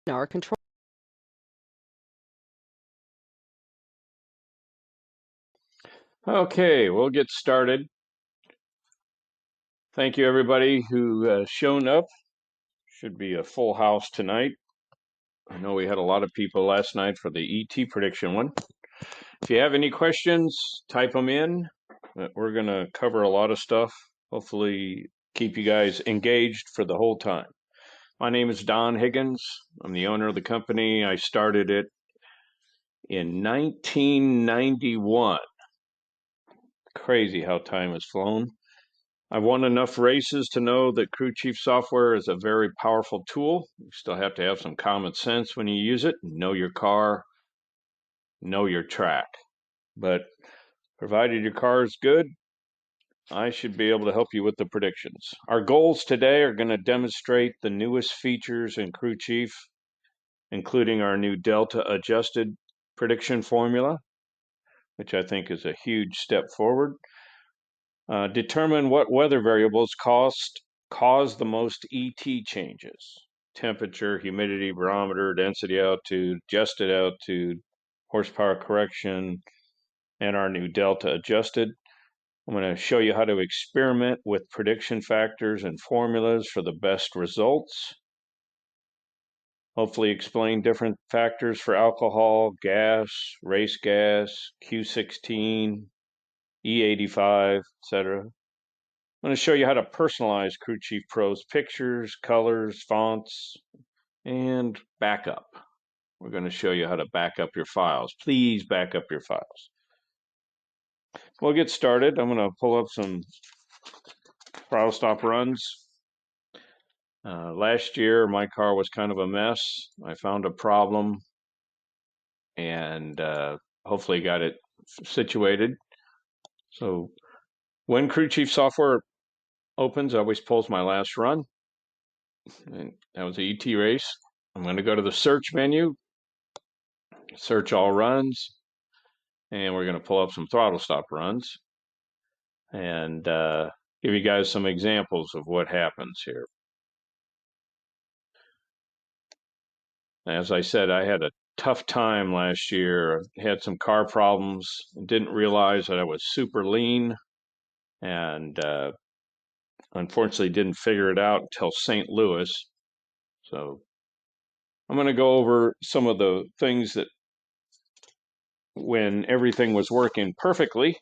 our control. Okay, we'll get started. Thank you, everybody who has shown up. Should be a full house tonight. I know we had a lot of people last night for the ET prediction one. If you have any questions, type them in. We're going to cover a lot of stuff. Hopefully, keep you guys engaged for the whole time. My name is Don Higgins. I'm the owner of the company. I started it in 1991. Crazy how time has flown. I've won enough races to know that Crew Chief software is a very powerful tool. You still have to have some common sense when you use it. Know your car, know your track. But provided your car is good, I should be able to help you with the predictions. Our goals today are going to demonstrate the newest features in Crew Chief, including our new Delta adjusted prediction formula, which I think is a huge step forward. Determine what weather variables cause the most ET changes. Temperature, humidity, barometer, density altitude, adjusted altitude, horsepower correction, and our new Delta adjusted. I'm going to show you how to experiment with prediction factors and formulas for the best results. Hopefully explain different factors for alcohol, gas, race gas, Q16, E85, etc. I'm going to show you how to personalize Crew Chief Pro's pictures, colors, fonts, and backup. We're going to show you how to back up your files. Please back up your files. We'll get started. I'm going to pull up some throttle stop runs. Last year, my car was kind of a mess. I found a problem and hopefully got it situated. So when Crew Chief software opens, I always pulls my last run. And that was the ET race. I'm going to go to the search menu, search all runs, and we're going to pull up some throttle stop runs and give you guys some examples of what happens here. As I said, I had a tough time last year. I had some car problems, didn't realize that I was super lean, and unfortunately didn't figure it out until St. Louis. So I'm going to go over some of the things that when everything was working perfectly,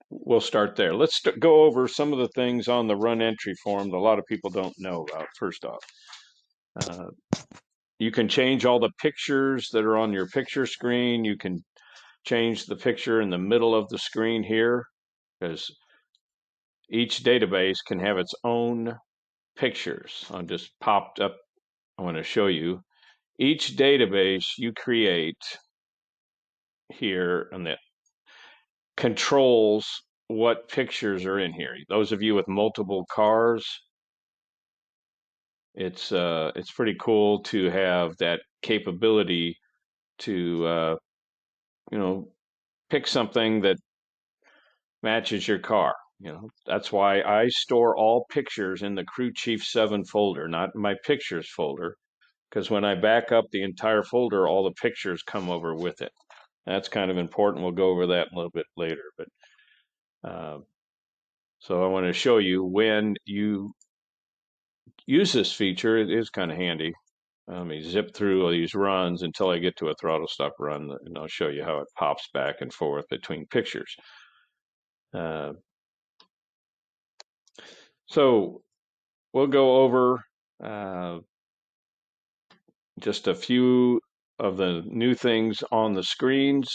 we'll start there. Let's go over some of the things on the run entry form that a lot of people don't know about. First off, you can change all the pictures that are on your picture screen. You can change the picture in the middle of the screen here, because each database can have its own pictures. I just popped up. I want to show you. Each database you create here and that controls what pictures are in here. Those of you with multiple cars, it's pretty cool to have that capability to pick something that matches your car. That's why I store all pictures in the Crew Chief 7 folder, not my pictures folder, because when I back up the entire folder, all the pictures come over with it. That's kind of important. We'll go over that a little bit later. But so I want to show you when you use this feature. It is kind of handy. Let me zip through all these runs until I get to a throttle stop run, and I'll show you how it pops back and forth between pictures. So we'll go over just a few of the new things on the screens.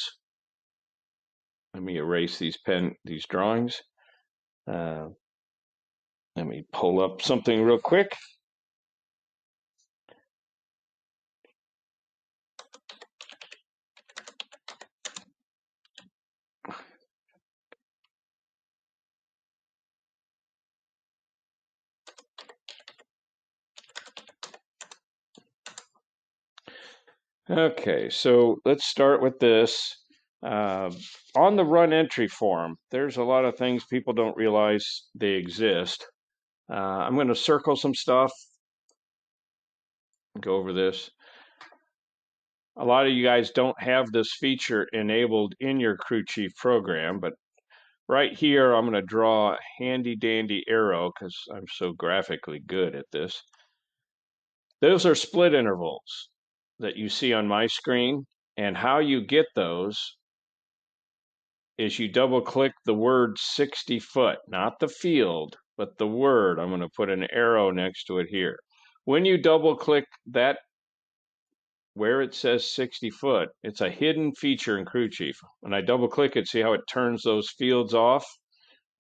Let me erase these drawings. Let me pull up something real quick. Okay, so let's start with this. On the run entry form, there's a lot of things people don't realize they exist. I'm going to circle some stuff, go over this. A lot of you guys don't have this feature enabled in your crew chief program, but right here, I'm going to draw a handy dandy arrow because I'm so graphically good at this. Those are split intervals that you see on my screen, and how you get those is you double click the word 60 foot, not the field, but the word. I'm going to put an arrow next to it here. When you double click that where it says 60 foot, it's a hidden feature in Crew Chief. When I double click it, see how it turns those fields off?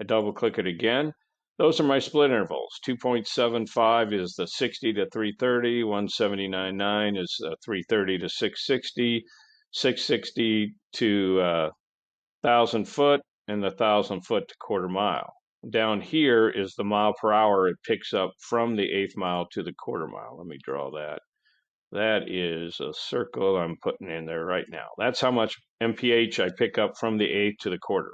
I double click it again. Those are my split intervals. 2.75 is the 60 to 330, 179.9 is 330 to 660, 660 to 1,000 foot, and the 1,000 foot to quarter mile. Down here is the mile per hour it picks up from the eighth mile to the quarter mile. Let me draw that. That is a circle I'm putting in there right now. That's how much MPH I pick up from the eighth to the quarter.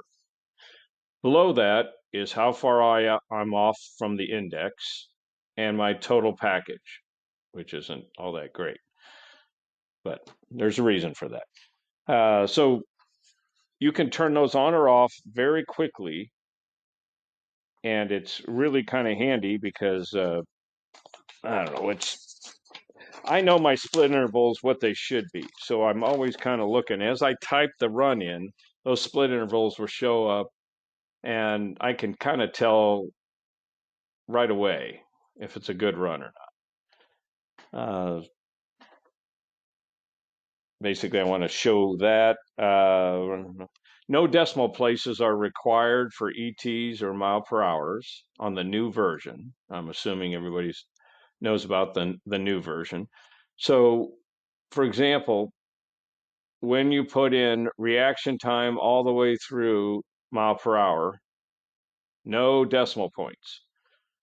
Below that is how far I'm off from the index and my total package, which isn't all that great. But there's a reason for that. So you can turn those on or off very quickly. And it's really kind of handy because, I don't know, I know my split intervals, what they should be. So I'm always kind of looking. As I type the run in, those split intervals will show up, and I can kind of tell right away if it's a good run or not. Basically, I want to show that. No decimal places are required for ETs or mile per hours on the new version. I'm assuming everybody knows about the new version. So, for example, when you put in reaction time all the way through mile per hour, no decimal points.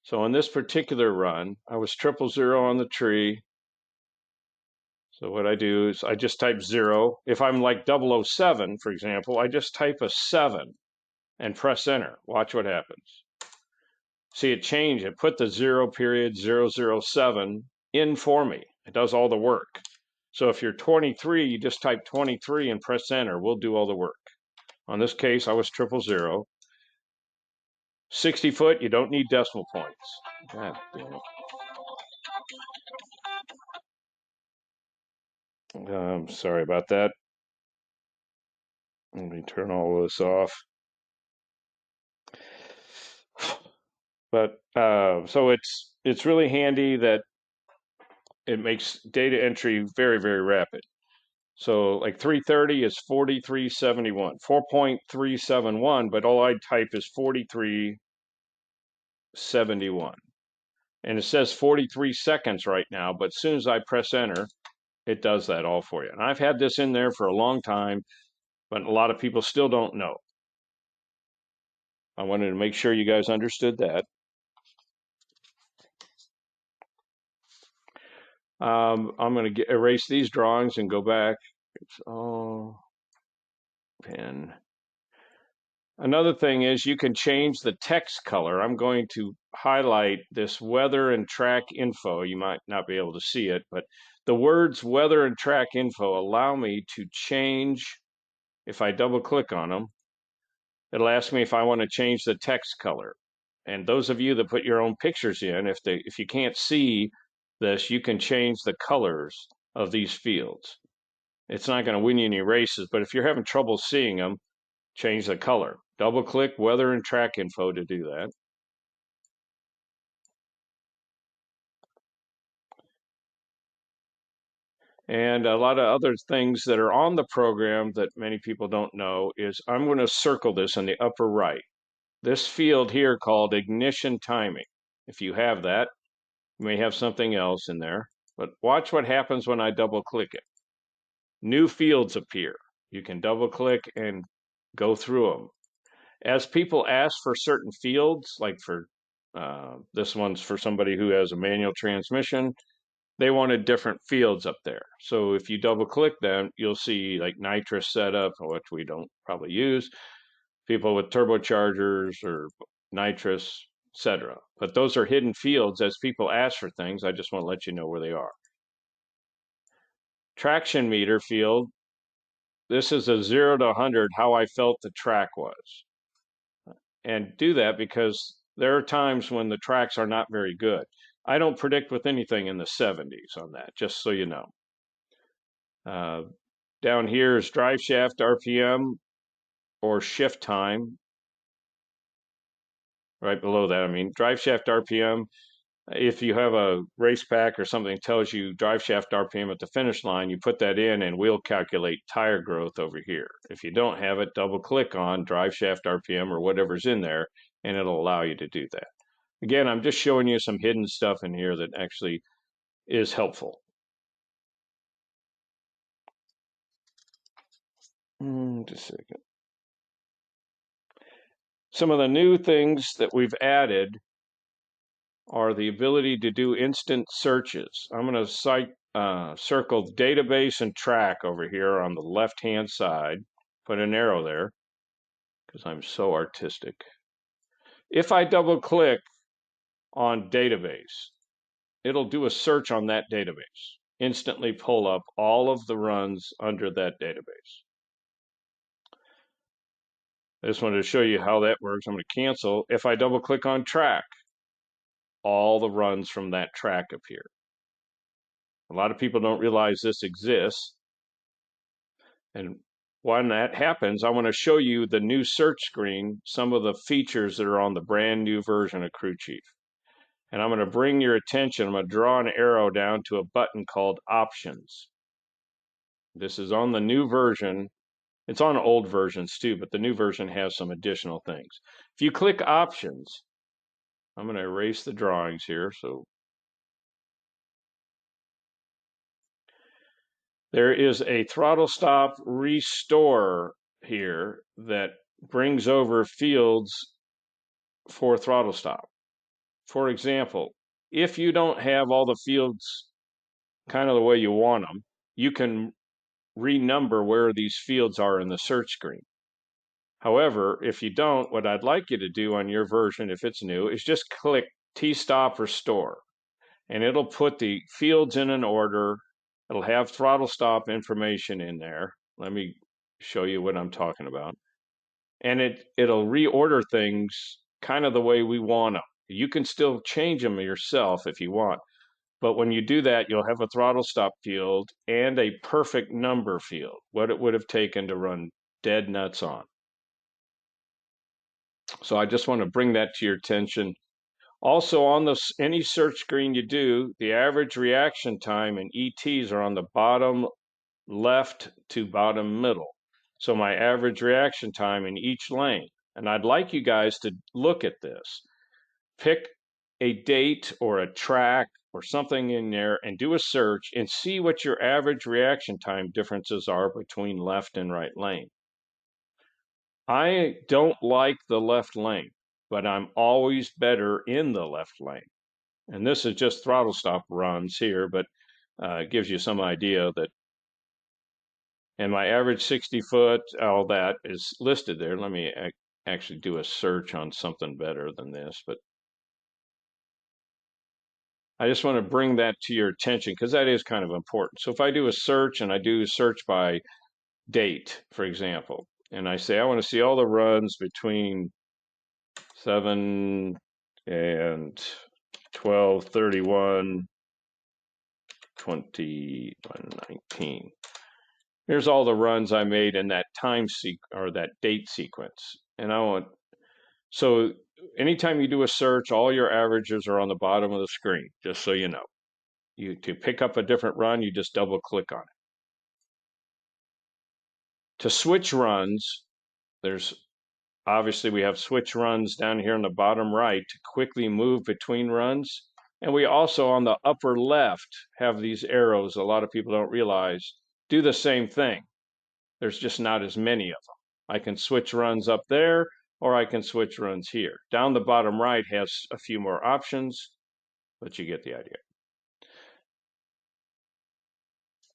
So on this particular run, I was 000 on the tree. So what I do is I just type 0. If I'm like 007, for example, I just type a 7 and press enter. Watch what happens. See, it changed. It put the 0 period 007 in for me. It does all the work. So if you're 23, you just type 23 and press enter. We'll do all the work. On this case, I was 000. 60 foot, you don't need decimal points. God damn it. Sorry about that. Let me turn all this off. But so it's really handy that it makes data entry very, very rapid. So like 330 is 4371, 4.371, but all I type is 4371. And it says 43 seconds right now, but as soon as I press enter, it does that all for you. And I've had this in there for a long time, but a lot of people still don't know. I wanted to make sure you guys understood that. I'm going to erase these drawings and go back. Oh, pen. Another thing is you can change the text color. I'm going to highlight this weather and track info. You might not be able to see it, but the words weather and track info allow me to change. If I double click on them, it'll ask me if I want to change the text color. And those of you that put your own pictures in, if you can't see this, you can change the colors of these fields. It's not going to win you any races, but if you're having trouble seeing them, change the color. Double click weather and track info to do that. And a lot of other things that are on the program that many people don't know is I'm going to circle this in the upper right. This field here called ignition timing. If you have that, you may have something else in there, but watch what happens when I double click it. New fields appear. You can double click and go through them. As people ask for certain fields, like for this one's for somebody who has a manual transmission, they wanted different fields up there. So if you double click them, you'll see like nitrous setup, which we don't probably use, people with turbochargers or nitrous. etc. But those are hidden fields. As people ask for things, I just want to let you know where they are. Traction meter field. This is a 0 to 100, how I felt the track was. And do that because there are times when the tracks are not very good. I don't predict with anything in the 70s on that, just so you know. Down here is drive shaft RPM or shift time. Right below that, I mean, drive shaft RPM. If you have a race pack or something that tells you drive shaft RPM at the finish line, you put that in and we'll calculate tire growth over here. If you don't have it, double click on drive shaft RPM or whatever's in there, and it'll allow you to do that. Again, I'm just showing you some hidden stuff in here that actually is helpful. Just a second. Some of the new things that we've added are the ability to do instant searches. I'm going to circle database and track over here on the left-hand side. Put an arrow there because I'm so artistic. If I double click on database, it'll do a search on that database. Instantly pull up all of the runs under that database. I just wanted to show you how that works. I'm going to cancel. If I double click on track, all the runs from that track appear. A lot of people don't realize this exists. And when that happens, I want to show you the new search screen, some of the features that are on the brand new version of Crew Chief. And I'm going to bring your attention, I'm going to draw an arrow down to a button called Options. This is on the new version. It's on old versions too, but the new version has some additional things. If you click Options, I'm going to erase the drawings here. So there is a throttle stop restore here that brings over fields for throttle stop. For example, if you don't have all the fields kind of the way you want them, you can renumber where these fields are in the search screen. However, if you don't, what I'd like you to do on your version, if it's new, is just click T-stop restore, and it'll put the fields in an order. It'll have throttle stop information in there. Let me show you what I'm talking about. And it'll reorder things kind of the way we want them. You can still change them yourself if you want. But when you do that, you'll have a throttle stop field and a perfect number field, what it would have taken to run dead nuts on. So I just want to bring that to your attention. Also on any search screen you do, the average reaction time and ETs are on the bottom left to bottom middle. So my average reaction time in each lane. And I'd like you guys to look at this. Pick a date or a track or something in there and do a search and see what your average reaction time differences are between left and right lane. I don't like the left lane, but I'm always better in the left lane. And this is just throttle stop runs here, but it gives you some idea that, and my average 60 foot, all that is listed there. Let me actually do a search on something better than this, but I just want to bring that to your attention because that is kind of important. So if I do a search and I do a search by date, for example, and I say I want to see all the runs between 7 and 12/31 21/19. Here's all the runs I made in that or that date sequence. And so anytime you do a search, all your averages are on the bottom of the screen, just so you know. To pick up a different run, you just double click on it. To switch runs, obviously we have switch runs down here in the bottom right to quickly move between runs. And we also on the upper left have these arrows. A lot of people don't realize do the same thing. There's just not as many of them. I can switch runs up there or I can switch runs here. Down the bottom right has a few more options, but you get the idea.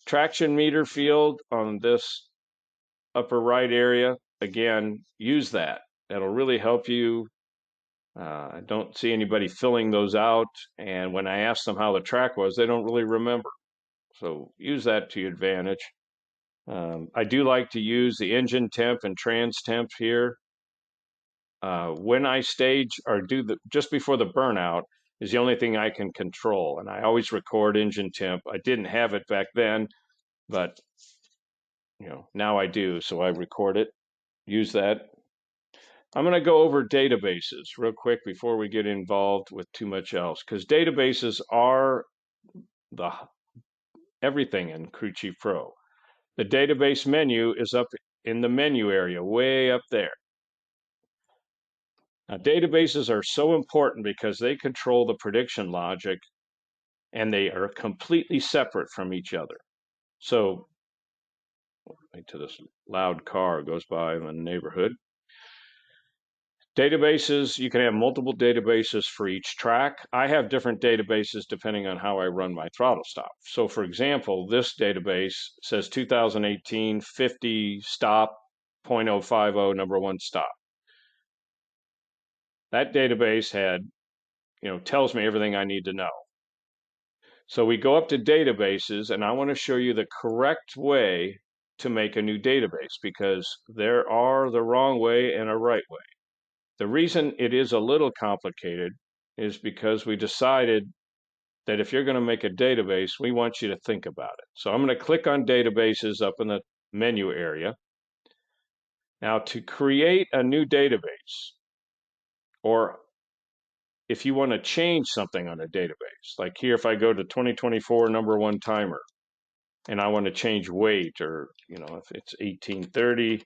Traction meter field on this upper right area, again, use that. That'll really help you I don't see anybody filling those out, and when I ask them how the track was, they don't really remember. So use that to your advantage. I do like to use the engine temp and trans temp here. When I stage or do the just before the burnout is the only thing I can control, and I always record engine temp. I didn't have it back then, but now I do, so I record it. Use that. I'm going to go over databases real quick before we get involved with too much else, because databases are the everything in Crew Chief Pro. The database menu is up in the menu area, way up there. Now, databases are so important because they control the prediction logic and they are completely separate from each other. So, wait till this loud car goes by in the neighborhood. Databases, you can have multiple databases for each track. I have different databases depending on how I run my throttle stop. So for example, this database says 2018 50 stop 0.050 number one stop. That database tells me everything I need to know. So we go up to databases, and I want to show you the correct way to make a new database, because there are the wrong way and a right way. The reason it is a little complicated is because we decided that if you're going to make a database, we want you to think about it. So I'm going to click on databases up in the menu area. Now, to create a new database, or if you want to change something on a database, like here, if I go to 2024 number one timer and I want to change weight, or if it's 1830,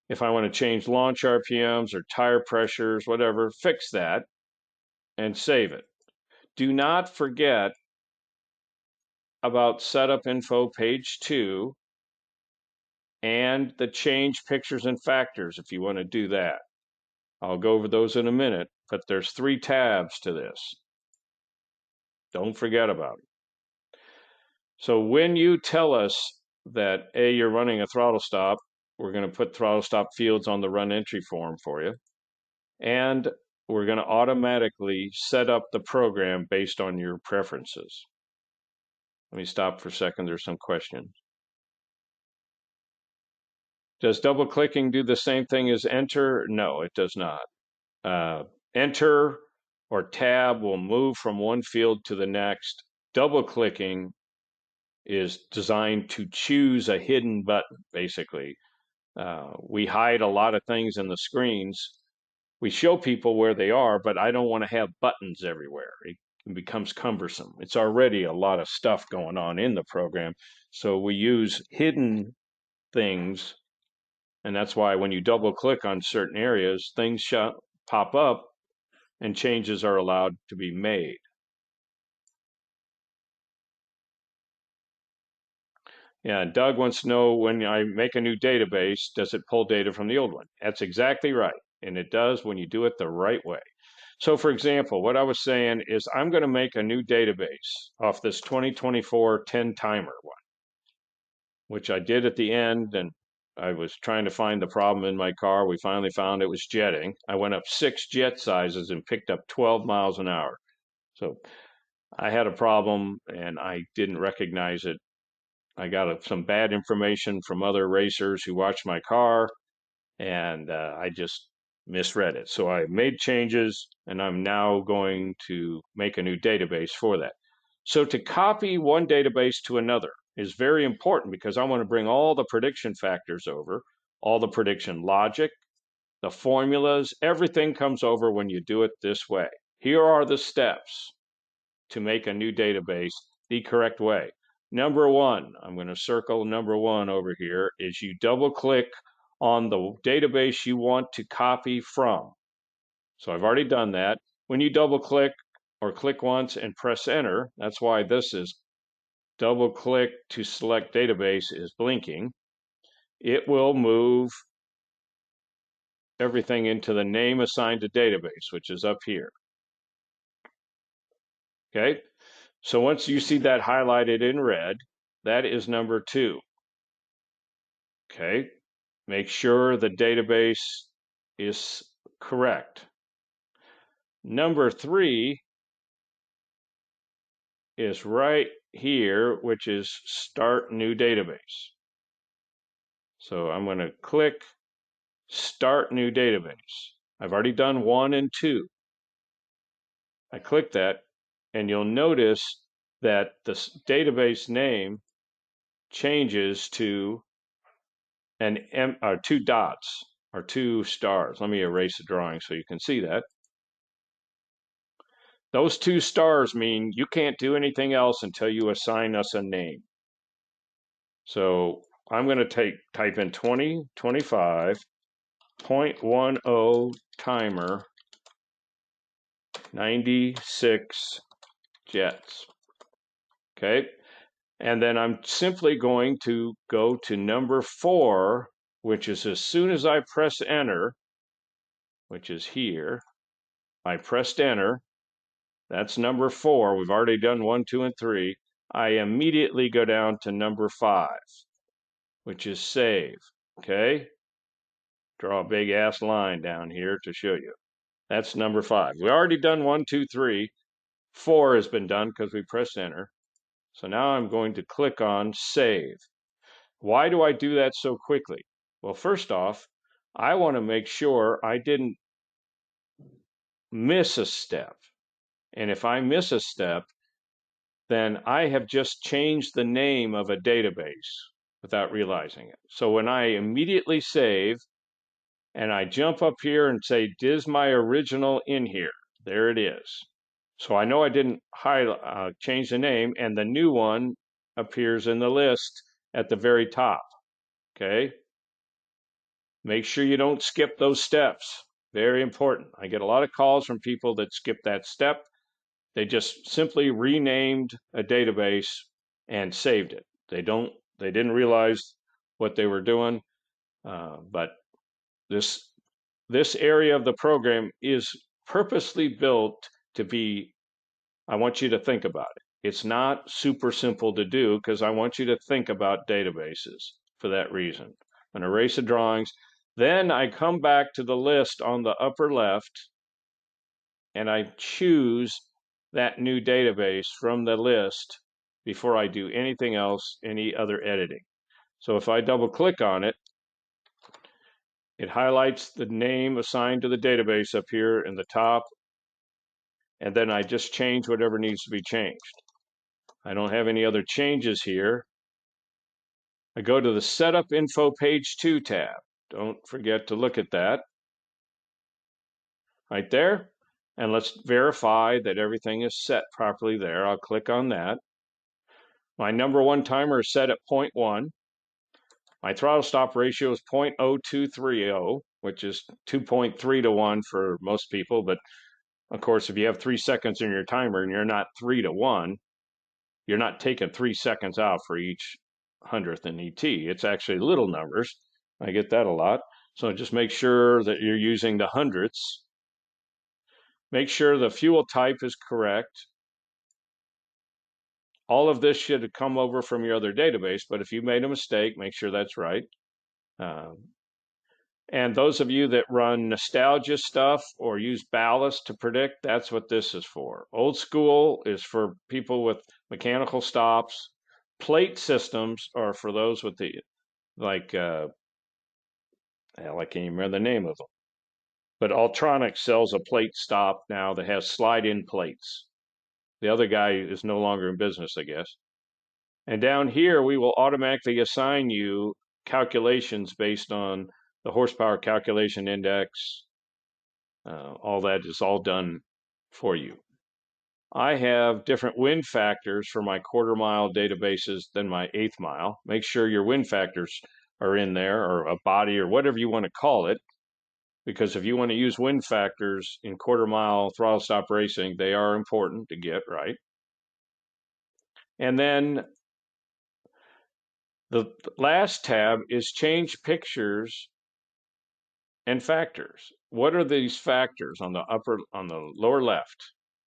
if I want to change launch RPMs or tire pressures, whatever, fix that and save it. Do not forget about setup info page 2 and the change pictures and factors if you want to do that. I'll go over those in a minute, but there's 3 tabs to this. Don't forget about it. So when you tell us that you're running a throttle stop, we're going to put throttle stop fields on the run entry form for you, and we're going to automatically set up the program based on your preferences. Let me stop for a second. There's some questions. Does double clicking do the same thing as enter? No, it does not. Enter or tab will move from one field to the next. Double clicking is designed to choose a hidden button, basically. We hide a lot of things in the screens. We show people where they are, but I don't want to have buttons everywhere. It becomes cumbersome. It's already a lot of stuff going on in the program. So we use hidden things, and that's why when you double click on certain areas, things pop up and changes are allowed to be made. Yeah, Doug wants to know, when I make a new database, does it pull data from the old one? That's exactly right. And it does when you do it the right way. So for example, what I was saying is I'm going to make a new database off this 2024 10 timer one, which I did at the end, and I was trying to find the problem in my car. We finally found it was jetting. I went up 6 jet sizes and picked up 12 miles an hour. So I had a problem and I didn't recognize it. I got some bad information from other racers who watched my car, and I just misread it. So I made changes, and I'm now going to make a new database for that. So to copy one database to another is very important, because I want to bring all the prediction factors over, all the prediction logic, the formulas, everything comes over when you do it this way. Here are the steps to make a new database the correct way. Number 1, I'm going to circle number 1 over here, is you double click on the database you want to copy from. So I've already done that. When you double click or click once and press enter, that's why this is double click to select database is blinking. It will move everything into the name assigned to database, which is up here. Okay, so once you see that highlighted in red, that is number 2. Okay, make sure the database is correct. Number 3 is right here, which is Start New Database. So I'm going to click Start New Database. I've already done 1 and 2. I click that, and you'll notice that the database name changes to two dots or 2 stars. Let me erase the drawing so you can see that. Those 2 stars mean you can't do anything else until you assign us a name. So I'm going to type in 2025.10 timer 96 jets. Okay. And then I'm simply going to go to number 4, which is as soon as I press enter, which is here, I pressed enter. That's number 4. We've already done 1, 2, and 3. I immediately go down to number 5, which is save. Okay. Draw a big ass line down here to show you. That's number 5. We already done 1, 2, 3. 4 has been done because we pressed enter. So now I'm going to click on save. Why do I do that so quickly? Well, first off, I want to make sure I didn't miss a step. And if I miss a step, then I have just changed the name of a database without realizing it. So when I immediately save and I jump up here and say, "Is my original in here?" There it is. So I know I didn't change the name, and the new one appears in the list at the very top. Okay. Make sure you don't skip those steps. Very important. I get a lot of calls from people that skip that step. They just simply renamed a database and saved it. They didn't realize what they were doing. But this area of the program is purposely built to be, I want you to think about it. It's not super simple to do because I want you to think about databases for that reason. I'm going to erase the drawings. Then I come back to the list on the upper left and I choose that new database from the list before I do anything else, any other editing. So if I double click on it, it highlights the name assigned to the database up here in the top, and then I just change whatever needs to be changed. I don't have any other changes here. I go to the Setup Info Page 2 tab. Don't forget to look at that. Right there. And let's verify that everything is set properly there. I'll click on that. My number 1 timer is set at 0.1. My throttle stop ratio is 0.0230, which is 2.3 to 1 for most people. But of course, if you have 3 seconds in your timer and you're not 3 to 1, you're not taking 3 seconds out for each hundredth in ET. It's actually little numbers. I get that a lot. So just make sure that you're using the hundredths. Make sure the fuel type is correct. All of this should have come over from your other database, but if you made a mistake, make sure that's right. And those of you that run nostalgia stuff or use ballast to predict, that's what this is for. Old school is for people with mechanical stops. Plate systems are for those with the, like, hell, I can't even remember the name of them. But Ultronic sells a plate stop now that has slide-in plates. The other guy is no longer in business, I guess. And down here, we will automatically assign you calculations based on the horsepower calculation index. All that is all done for you. I have different wind factors for my quarter mile databases than my eighth mile. Make sure your wind factors are in there, or a body, or whatever you want to call it. Because if you want to use wind factors in quarter mile throttle stop racing, they are important to get right. And then the last tab is change pictures and factors. What are these factors on the lower left?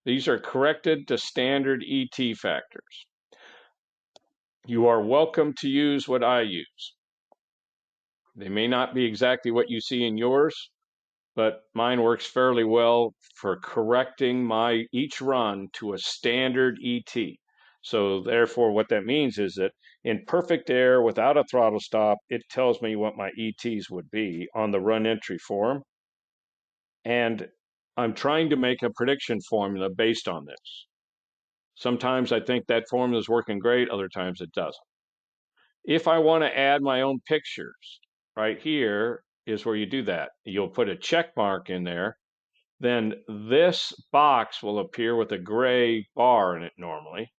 These are corrected to standard ET factors. You are welcome to use what I use. They may not be exactly what you see in yours, but mine works fairly well for correcting my each run to a standard ET. So therefore, what that means is that in perfect air without a throttle stop, it tells me what my ETs would be on the run entry form. And I'm trying to make a prediction formula based on this. Sometimes I think that formula is working great, other times it doesn't. If I want to add my own pictures, right here is where you do that. You'll put a check mark in there, then this box will appear with a gray bar in it normally.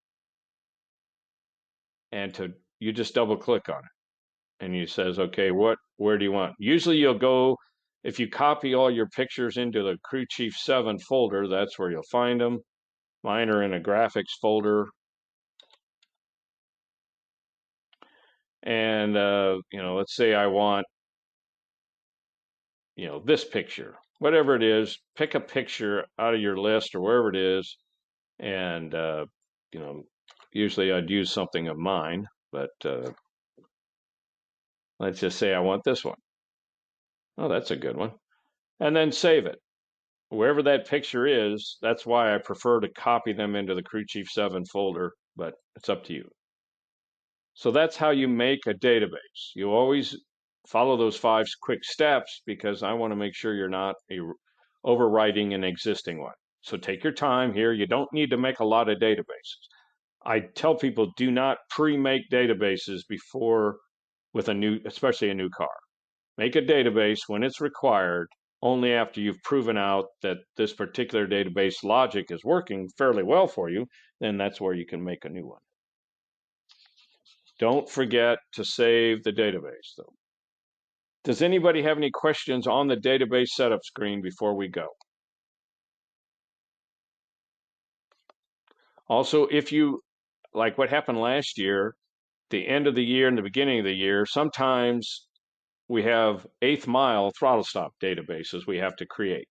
And you just double click on it and you says, okay, where do you want? Usually you'll go, if you copy all your pictures into the Crew Chief 7 folder, that's where you'll find them. Mine are in a graphics folder. And, let's say I want, this picture, whatever it is, pick a picture out of your list or wherever it is. And, usually I'd use something of mine, but let's just say I want this one. Oh, that's a good one. And then save it. Wherever that picture is, that's why I prefer to copy them into the Crew Chief 7 folder, but it's up to you. So that's how you make a database. You always follow those 5 quick steps because I want to make sure you're not overwriting an existing one. So take your time here. You don't need to make a lot of databases. I tell people do not pre-make databases before especially a new car. Make a database when it's required, only after you've proven out that this particular database logic is working fairly well for you, then that's where you can make a new one. Don't forget to save the database, though. Does anybody have any questions on the database setup screen before we go? Also, if you, like what happened last year, the end of the year and the beginning of the year, sometimes we have 8th mile throttle stop databases we have to create.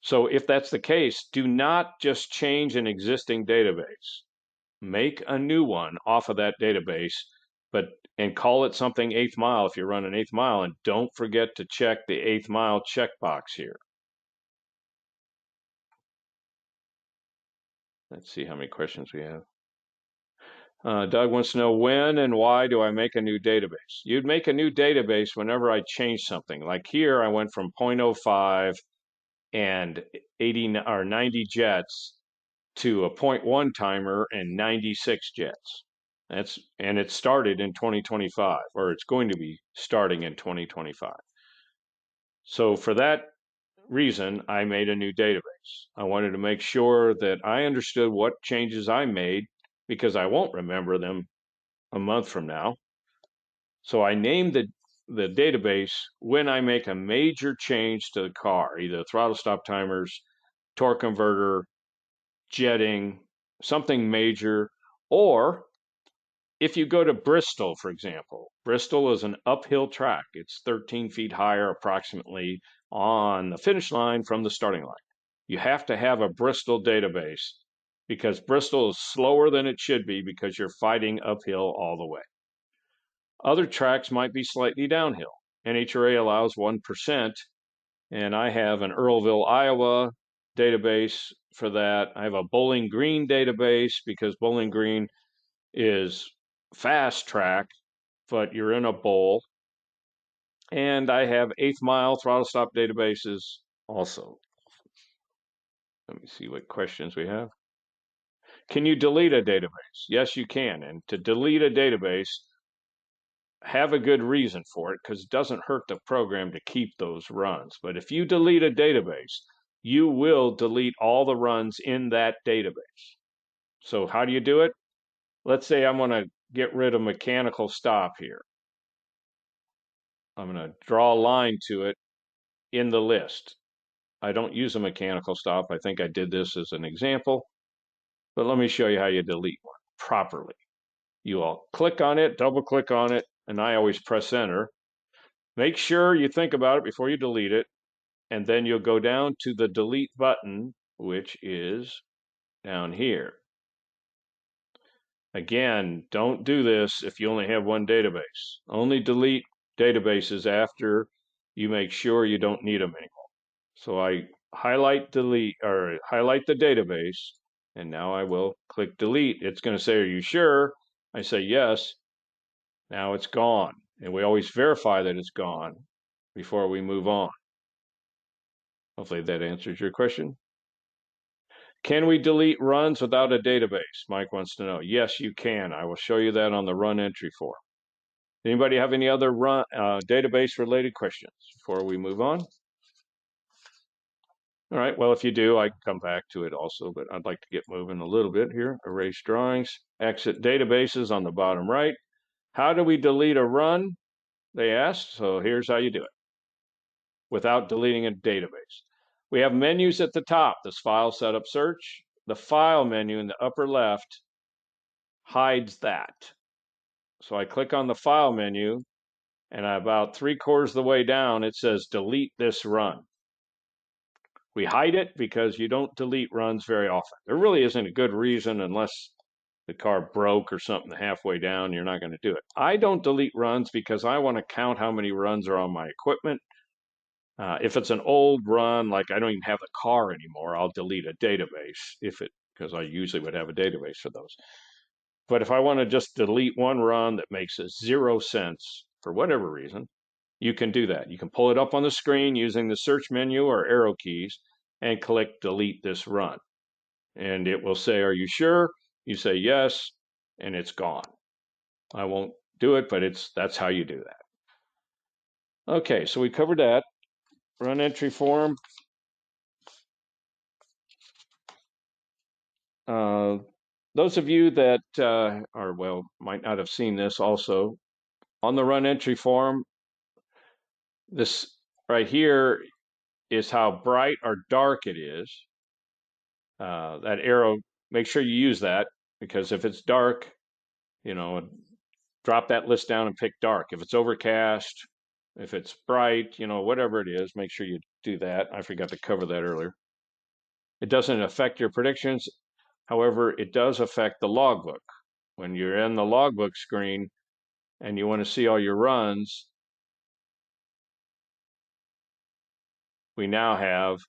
So if that's the case, do not just change an existing database. Make a new one off of that database, and call it something 8th mile if you run an 8th mile, and don't forget to check the 8th mile checkbox here. Let's see how many questions we have. Doug wants to know, when and why do I make a new database? You'd make a new database whenever I change something. Like here, I went from 0.05 and 80 or 90 jets to a 0.1 timer and 96 jets. And it started in 2025, or it's going to be starting in 2025. So for that reason, I made a new database. I wanted to make sure that I understood what changes I made because I won't remember them a month from now. So I named the database when I make a major change to the car, either throttle stop timers, torque converter, jetting, something major, or if you go to Bristol, for example, Bristol is an uphill track. It's 13 feet higher approximately on the finish line from the starting line. You have to have a Bristol database because Bristol is slower than it should be because you're fighting uphill all the way. Other tracks might be slightly downhill. NHRA allows 1%, and I have an Earlville, Iowa database for that. I have a Bowling Green database because Bowling Green is fast track, but you're in a bowl. And I have 8th mile throttle stop databases also. Let me see what questions we have. Can you delete a database? Yes, you can. And to delete a database, have a good reason for it because it doesn't hurt the program to keep those runs. But if you delete a database, you will delete all the runs in that database. So how do you do it? Let's say I'm going to get rid of mechanical stop here. I'm going to draw a line to it in the list. I don't use a mechanical stop. I think I did this as an example, but let me show you how you delete one properly. You all click on it, double click on it, and I always press enter. Make sure you think about it before you delete it, and then you'll go down to the delete button, which is down here. Again, don't do this if you only have one database. Only delete databases after you make sure you don't need them anymore. So I highlight delete or highlight the database, and now I will click delete. It's going to say, are you sure? I say yes. Now it's gone. And we always verify that it's gone before we move on. Hopefully that answers your question. Can we delete runs without a database? Mike wants to know. Yes, you can. I will show you that on the run entry form. Anybody have any other database related questions before we move on? All right, well, if you do, I can come back to it also, but I'd like to get moving a little bit here. Erase drawings, exit databases on the bottom right. How do we delete a run? They asked, so here's how you do it without deleting a database. We have menus at the top, this file setup search. The file menu in the upper left hides that. So I click on the file menu, and about 3/4 of the way down, it says delete this run. We hide it because you don't delete runs very often. There really isn't a good reason unless the car broke or something halfway down, you're not going to do it. I don't delete runs because I want to count how many runs are on my equipment. If it's an old run, like I don't even have the car anymore, I'll delete a database because I usually would have a database for those. But if I want to just delete one run that makes 0 sense for whatever reason, you can do that. You can pull it up on the screen using the search menu or arrow keys and click delete this run. And it will say, are you sure? You say yes, and it's gone. I won't do it, but that's how you do that. Okay, so we covered that. Run entry form. Those of you that might not have seen this also, on the run entry form, this right here is how bright or dark it is. That arrow, make sure you use that, because if it's dark, drop that list down and pick dark. If it's overcast, if it's bright, whatever it is, make sure you do that. I forgot to cover that earlier. It doesn't affect your predictions. However, it does affect the logbook. When you're in the logbook screen and you want to see all your runs, we now have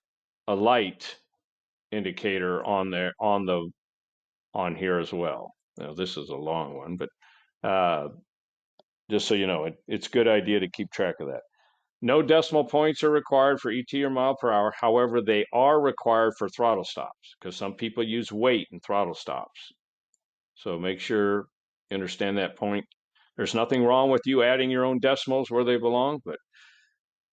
a light indicator on there on here as well. Now, this is a long one, but just so you know, it's a good idea to keep track of that. No decimal points are required for ET or mile per hour. However, they are required for throttle stops because some people use weight in throttle stops. So make sure you understand that point. There's nothing wrong with you adding your own decimals where they belong, but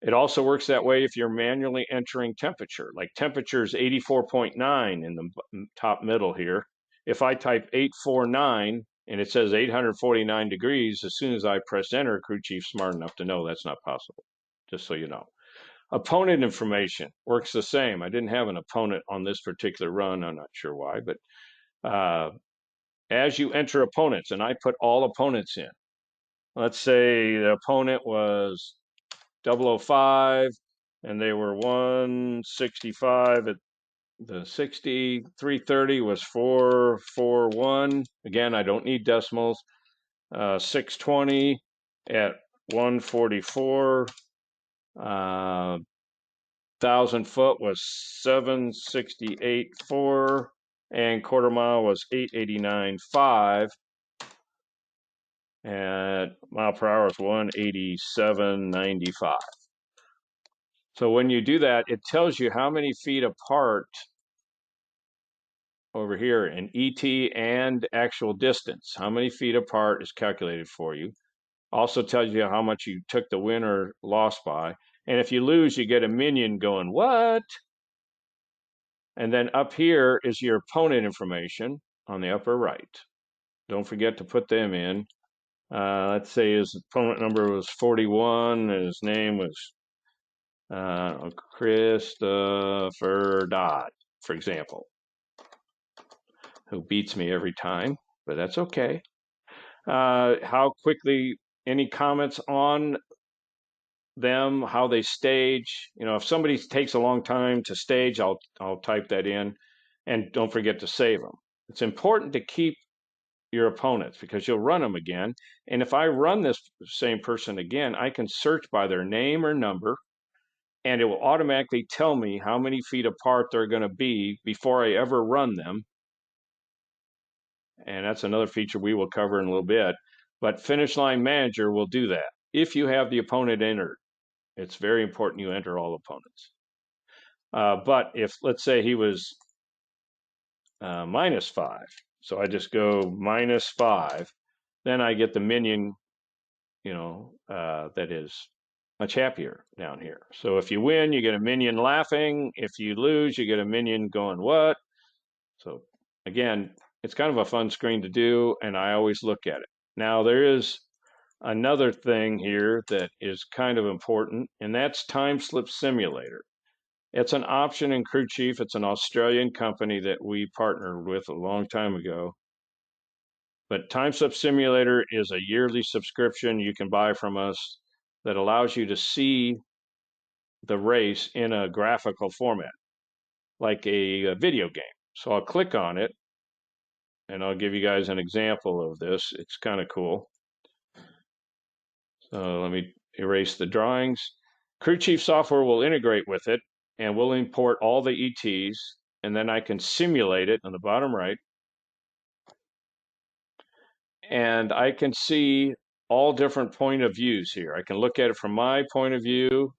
it also works that way if you're manually entering temperature. Like temperature is 84.9 in the top middle here. If I type 849 and it says 849 degrees, as soon as I press enter, crew chief's smart enough to know that's not possible, just so you know. Opponent information works the same. I didn't have an opponent on this particular run. I'm not sure why, but as you enter opponents, and I put all opponents in. Let's say the opponent was 005, and they were 165 at the 60. 330 was 441. Again, I don't need decimals. 620 at 144. 1,000 foot was 768.4, and quarter mile was 889.5. And mile per hour is 187.95. So when you do that, it tells you how many feet apart over here in ET and actual distance. How many feet apart is calculated for you. Also tells you how much you took the win or loss by. And if you lose, you get a minion going, what? And then up here is your opponent information on the upper right. Don't forget to put them in. Let's say his opponent number was 41, and his name was Christopher Dodd, for example, who beats me every time, but that's okay. How quickly, any comments on them, how they stage? If somebody takes a long time to stage, I'll type that in, and don't forget to save them. It's important to keep your opponents because you'll run them again. And if I run this same person again, I can search by their name or number, and it will automatically tell me how many feet apart they're going to be before I ever run them. And that's another feature we will cover in a little bit. But Finish Line Manager will do that if you have the opponent entered. It's very important you enter all opponents. But if, let's say, he was -5, so I just go -5, then I get the minion, that is much happier down here. So if you win, you get a minion laughing. If you lose, you get a minion going, what? So again, it's kind of a fun screen to do, and I always look at it. Now, there is another thing here that is kind of important, and that's Time Slip Simulator. It's an option in Crew Chief. It's an Australian company that we partnered with a long time ago. But Time Slip Simulator is a yearly subscription you can buy from us that allows you to see the race in a graphical format, like a video game. So I'll click on it, and I'll give you guys an example of this. It's kind of cool. So let me erase the drawings. Crew Chief software will integrate with it, and we'll import all the ETs, and then I can simulate it on the bottom right. And I can see all different point of views here. I can look at it from my point of view,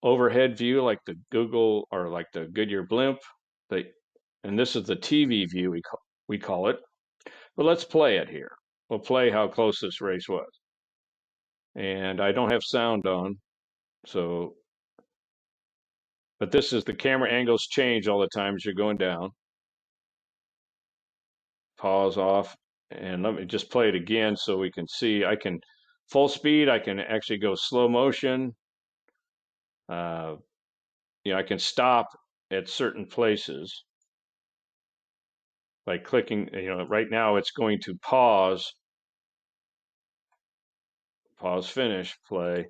overhead view, like the Google or like the Goodyear blimp. And this is the TV view, we call it. But let's play it here. We'll play how close this race was. And I don't have sound on, but this is the camera angles change all the time as you're going down. Pause off, and let me just play it again so we can see. I can full speed, I can actually go slow motion. I can stop at certain places by clicking. Right now it's going to pause, finish, play.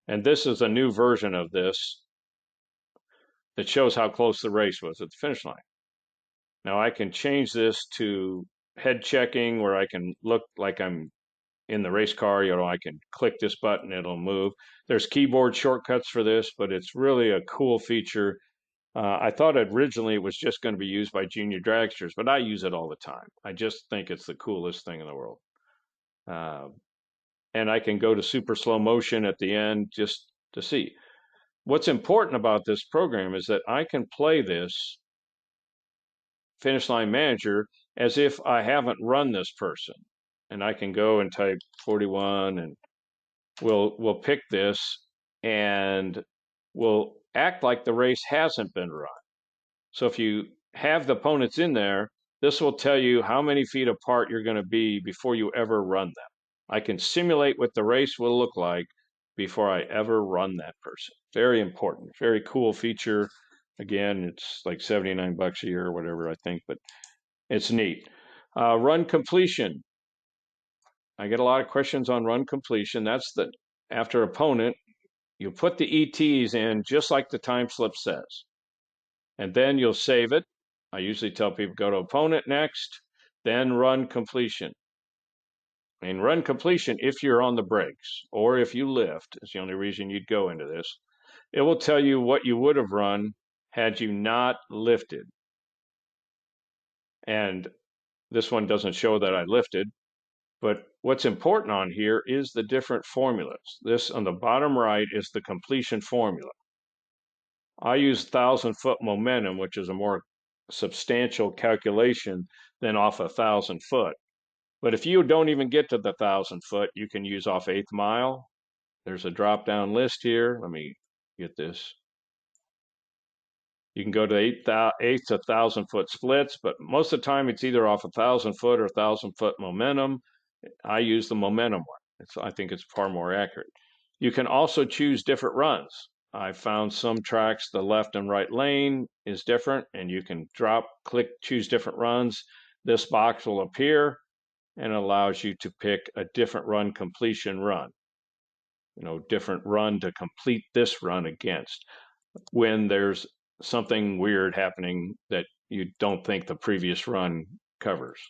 And this is a new version of this that shows how close the race was at the finish line. Now I can change this to head checking, where I can look like I'm in the race car. I can click this button, it'll move. There's keyboard shortcuts for this, but it's really a cool feature. I thought originally it was just going to be used by junior dragsters, but I use it all the time. I just think it's the coolest thing in the world. And I can go to super slow motion at the end just to see. What's important about this program is that I can play this Finish Line Manager as if I haven't run this person. And I can go and type 41, and we'll pick this, and we'll act like the race hasn't been run. So if you have the opponents in there, this will tell you how many feet apart you're going to be before you ever run them. I can simulate what the race will look like before I ever run that person. Very important, very cool feature. Again, it's like $79 a year or whatever, I think, but it's neat. Run completion. I get a lot of questions on run completion. That's after opponent, you put the ETs in just like the time slip says, and then you'll save it. I usually tell people go to opponent next, then run completion. And run completion, if you're on the brakes or if you lift, is the only reason you'd go into this. It will tell you what you would have run had you not lifted. And this one doesn't show that I lifted, but what's important on here is the different formulas. This on the bottom right is the completion formula. I use 1,000-foot momentum, which is a more substantial calculation than off 1,000 foot. But if you don't even get to the 1,000 foot, you can use off 1/8 mile. There's a drop down list here. Let me get this. You can go to 8 to 1,000 foot splits, but most of the time it's either off 1,000 foot or 1,000 foot momentum. I use the momentum one. I think it's far more accurate. You can also choose different runs. I found some tracks, the left and right lane is different, and you can click, choose different runs. This box will appear and allows you to pick a different run completion run. Different run to complete this run against when there's something weird happening that you don't think the previous run covers.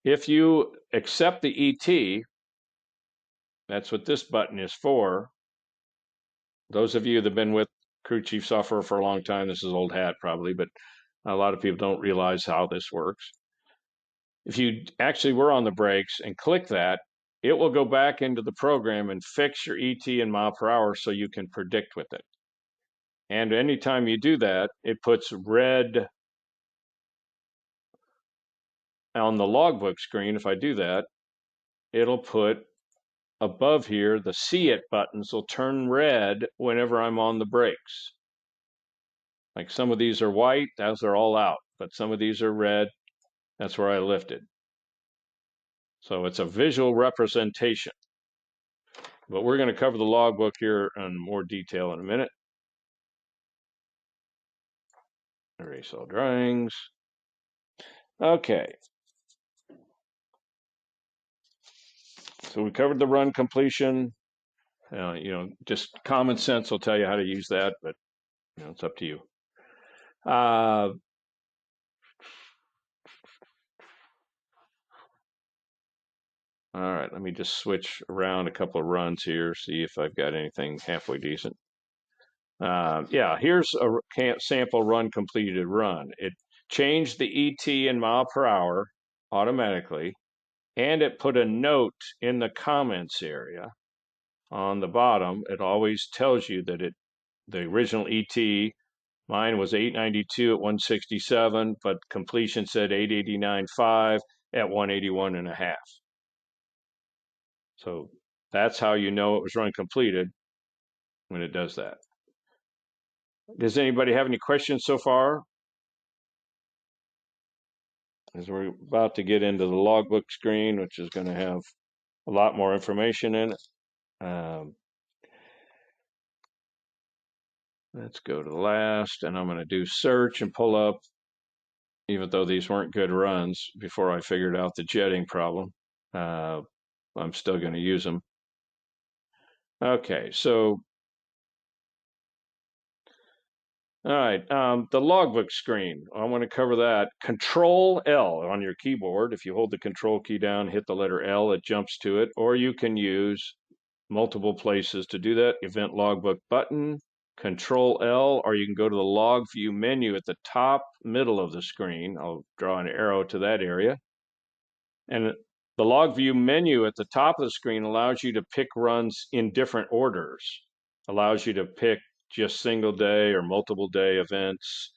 If you accept the ET, that's what this button is for. Those of you that have been with Crew Chief software for a long time, this is old hat probably, but a lot of people don't realize how this works. If you actually were on the brakes and click that, it will go back into the program and fix your ET in mile per hour so you can predict with it. And anytime you do that, it puts red on the logbook screen. If I do that, it'll put above here, the see it buttons will turn red whenever I'm on the brakes. Like some of these are white, those are all out, but some of these are red, that's where I lifted. So it's a visual representation. But we're going to cover the logbook here in more detail in a minute. Erase all drawings. Okay. So we covered the run completion. Just common sense will tell you how to use that, but it's up to you. All right, let me just switch around a couple of runs here, see if I've got anything halfway decent. Yeah, here's a sample run completed run. It changed the ET in mile per hour automatically, and it put a note in the comments area on the bottom. It always tells you that the original ET, mine was 892 at 167, but completion said 889.5 at 181.5. So that's how you know it was run completed when it does that. Does anybody have any questions so far? As we're about to get into the logbook screen, which is going to have a lot more information in it. Let's go to the last, and I'm going to do search and pull up, even though these weren't good runs before I figured out the jetting problem. I'm still going to use them. Okay, so all right, the logbook screen. I want to cover that. Control L on your keyboard. If you hold the control key down, hit the letter L, it jumps to it. Or you can use multiple places to do that. Event logbook button, Control L, or you can go to the log view menu at the top middle of the screen. I'll draw an arrow to that area. And the log view menu at the top of the screen allows you to pick runs in different orders. Allows you to pick just single day or multiple day events.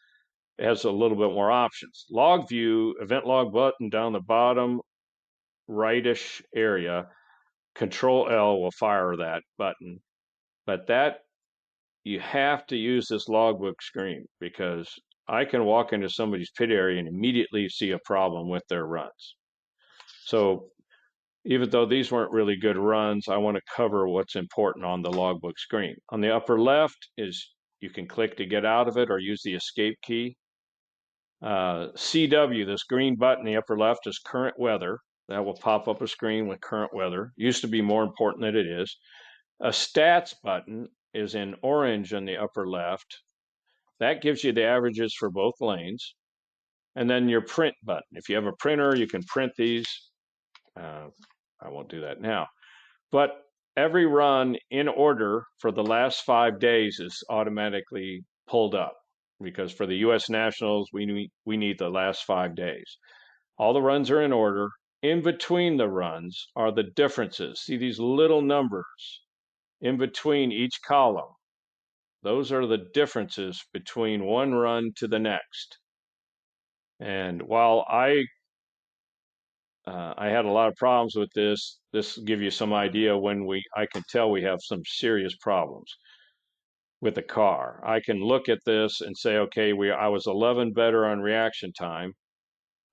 It has a little bit more options. Log view, event log button down the bottom rightish area, Control L will fire that button. But you have to use this logbook screen because I can walk into somebody's pit area and immediately see a problem with their runs. So even though these weren't really good runs, I want to cover what's important on the logbook screen. On the upper left is you can click to get out of it or use the escape key. CW, this green button in the upper left, is current weather. That will pop up a screen with current weather. Used to be more important than it is. A stats button is in orange on the upper left. That gives you the averages for both lanes. And then your print button. If you have a printer, you can print these. I won't do that now. But every run in order for the last 5 days is automatically pulled up because for the U.S. Nationals, we need the last 5 days. All the runs are in order. In between the runs are the differences. See these little numbers in between each column. Those are the differences between one run to the next. And while I had a lot of problems with this. This will give you some idea when I can tell we have some serious problems with the car. I can look at this and say, okay, I was 11 better on reaction time.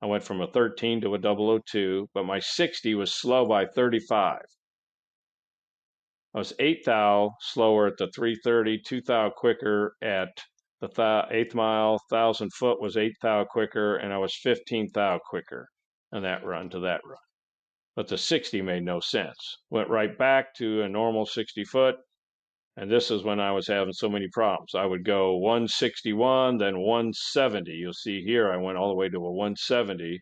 I went from a 13 to a 002, but my 60 was slow by 35. I was 8 thou slower at the 330, 2 thou quicker at the 8th mile, 1,000 foot was 8 thou quicker, and I was 15 thou quicker on that run to that run. But the 60 made no sense. Went right back to a normal 60 foot. And this is when I was having so many problems. I would go 161, then 170. You'll see here I went all the way to a 170.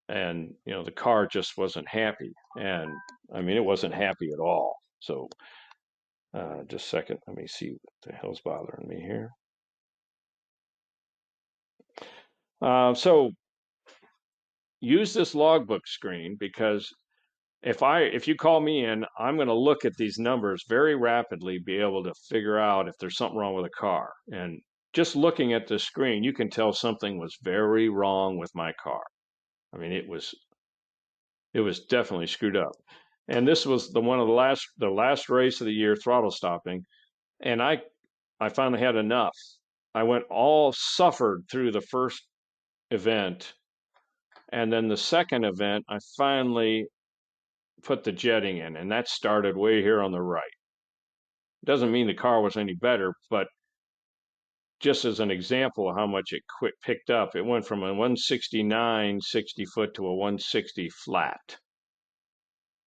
and the car just wasn't happy, and I mean it wasn't happy at all. So just a second, let me see what the hell's bothering me here. So use this logbook screen, because if you call me in, I'm going to look at these numbers very rapidly, be able to figure out if there's something wrong with the car. And just looking at the screen, you can tell something was very wrong with my car. I mean, it was definitely screwed up. And this was the last race of the year, throttle stopping, and I finally had enough. I went all suffered through the first event, and then the second event, I finally put the jetting in, and that started way here on the right. Doesn't mean the car was any better, but just as an example of how much it picked up, it went from a 169 60 foot to a 160 flat.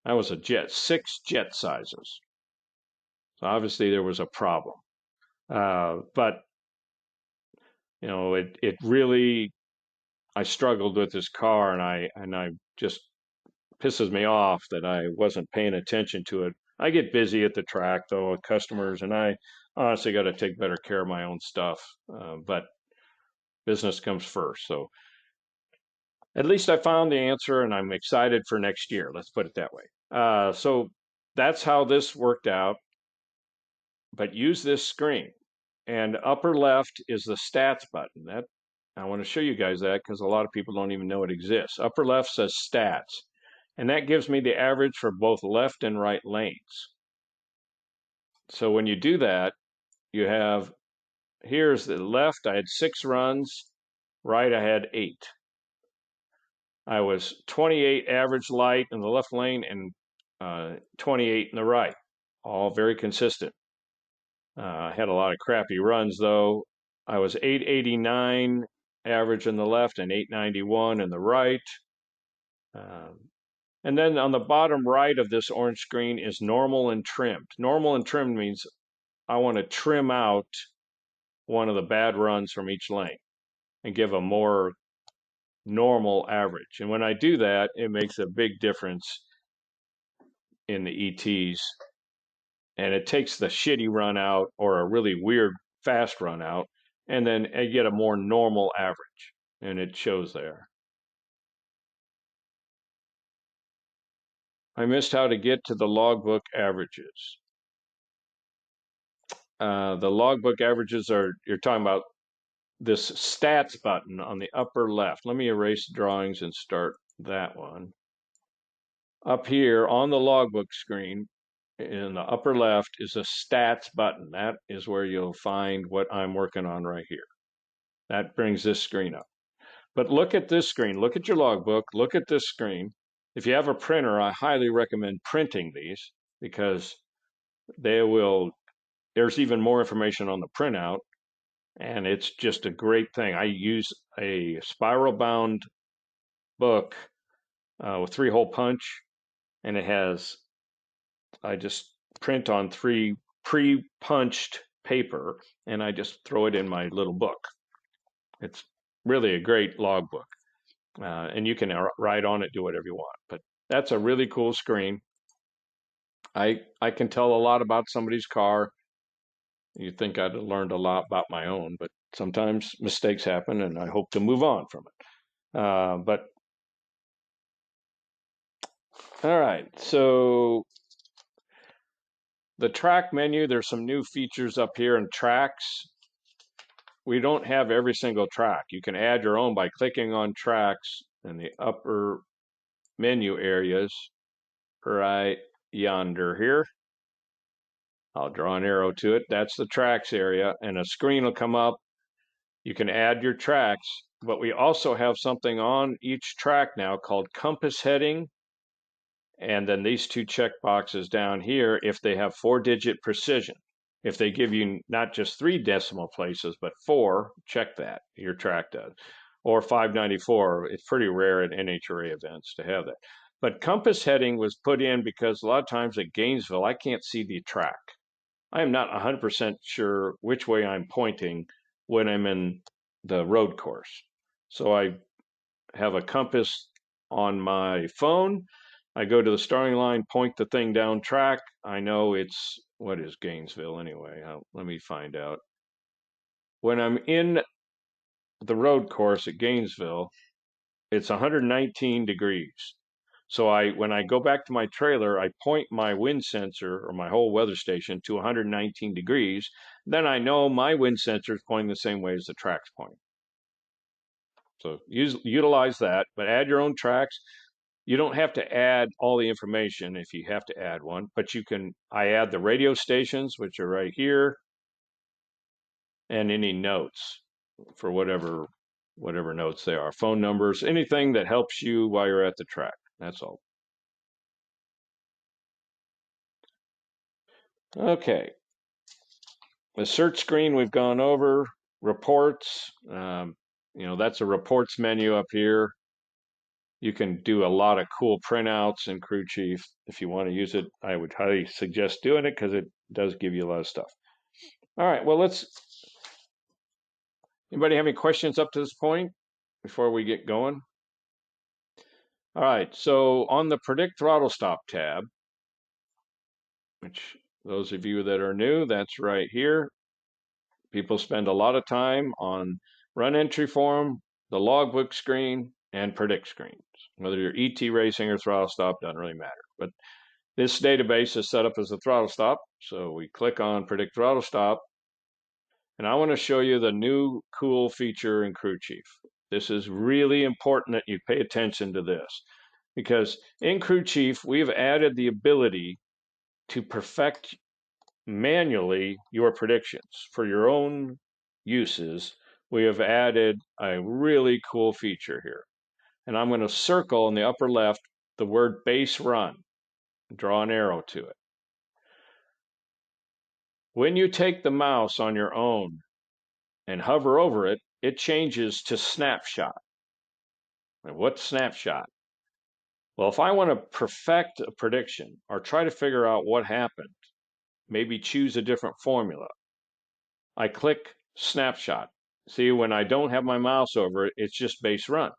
That was a jet, 6 jet sizes. So obviously there was a problem. But it really, I struggled with this car, and I just pisses me off that I wasn't paying attention to it. I get busy at the track though with customers, and I honestly got to take better care of my own stuff. But business comes first. So at least I found the answer, and I'm excited for next year. Let's put it that way. So that's how this worked out. But use this screen, and upper left is the stats button. That I want to show you guys that because a lot of people don't even know it exists. Upper left says stats, and that gives me the average for both left and right lanes. So when you do that, you have, here's the left, I had 6 runs, right, I had 8. I was 28 average light in the left lane and 28 in the right, all very consistent. I had a lot of crappy runs though. I was 889 average in the left and 891 in the right. And then on the bottom right of this orange screen is normal and trimmed. Normal and trimmed means I want to trim out one of the bad runs from each lane and give a more normal average. And when I do that, it makes a big difference in the ETs. And it takes the shitty run out or a really weird fast run out, and then I get a more normal average. And it shows there. I missed how to get to the logbook averages. The logbook averages you're talking about this stats button on the upper left. Let me erase drawings and start that one. Up here on the logbook screen in the upper left is a stats button. That is where you'll find what I'm working on right here. That brings this screen up. But look at this screen. Look at your logbook. Look at this screen. If you have a printer, I highly recommend printing these because there's even more information on the printout, and it's just a great thing. I use a spiral bound book with 3-hole punch, and I just print on 3 pre-punched paper, and I just throw it in my little book. It's really a great logbook, and you can write on it, do whatever you want. But that's a really cool screen. I can tell a lot about somebody's car. You'd think I'd have learned a lot about my own, but sometimes mistakes happen, and I hope to move on from it. But all right, so the track menu, there's some new features up here in tracks. We don't have every single track. You can add your own by clicking on tracks in the upper menu areas right yonder here. I'll draw an arrow to it. That's the tracks area, and a screen will come up. You can add your tracks, but we also have something on each track now called compass heading. And then these 2 check boxes down here, if they have 4-digit precision. If they give you not just 3 decimal places, but 4, check that, your track does. Or 594, it's pretty rare at NHRA events to have that. But compass heading was put in because a lot of times at Gainesville, I can't see the track. I am not 100% sure which way I'm pointing when I'm in the road course. So I have a compass on my phone. I go to the starting line, point the thing down track. I know it's, what is Gainesville anyway? Let me find out. When I'm in the road course at Gainesville, it's 119 degrees. So when I go back to my trailer, I point my wind sensor or my whole weather station to 119 degrees. Then I know my wind sensor is pointing the same way as the track's pointing. So utilize that, but add your own tracks. You don't have to add all the information if you have to add one, but you can. I add the radio stations, which are right here, and any notes for whatever notes they are, phone numbers, anything that helps you while you're at the track. That's all. Okay. The search screen we've gone over. Reports. That's a reports menu up here. You can do a lot of cool printouts in Crew Chief. If you want to use it, I would highly suggest doing it because it does give you a lot of stuff. All right, well, anybody have any questions up to this point before we get going? All right, so on the Predict Throttle Stop tab, which those of you that are new, that's right here. People spend a lot of time on run entry form, the logbook screen, and predict screens. Whether you're ET racing or throttle stop, doesn't really matter. But this database is set up as a throttle stop. So we click on predict throttle stop. And I want to show you the new cool feature in Crew Chief. This is really important that you pay attention to this because in Crew Chief, we've added the ability to perfect manually your predictions for your own uses. We have added a really cool feature here. And I'm going to circle in the upper left the word base run, draw an arrow to it. When you take the mouse on your own and hover over it, it changes to snapshot. And what's snapshot? Well, if I want to perfect a prediction or try to figure out what happened, maybe choose a different formula, I click snapshot. See, when I don't have my mouse over it, it's just base run.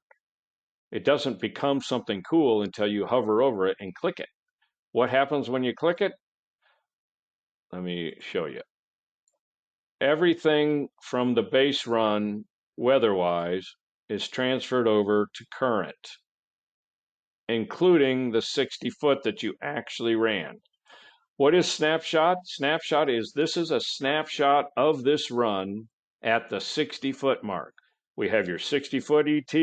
It doesn't become something cool until you hover over it and click it. What happens when you click it? Let me show you. Everything from the base run, weather-wise, is transferred over to current, including the 60 foot that you actually ran. What is snapshot? Snapshot is this is a snapshot of this run at the 60 foot mark. We have your 60 foot ET.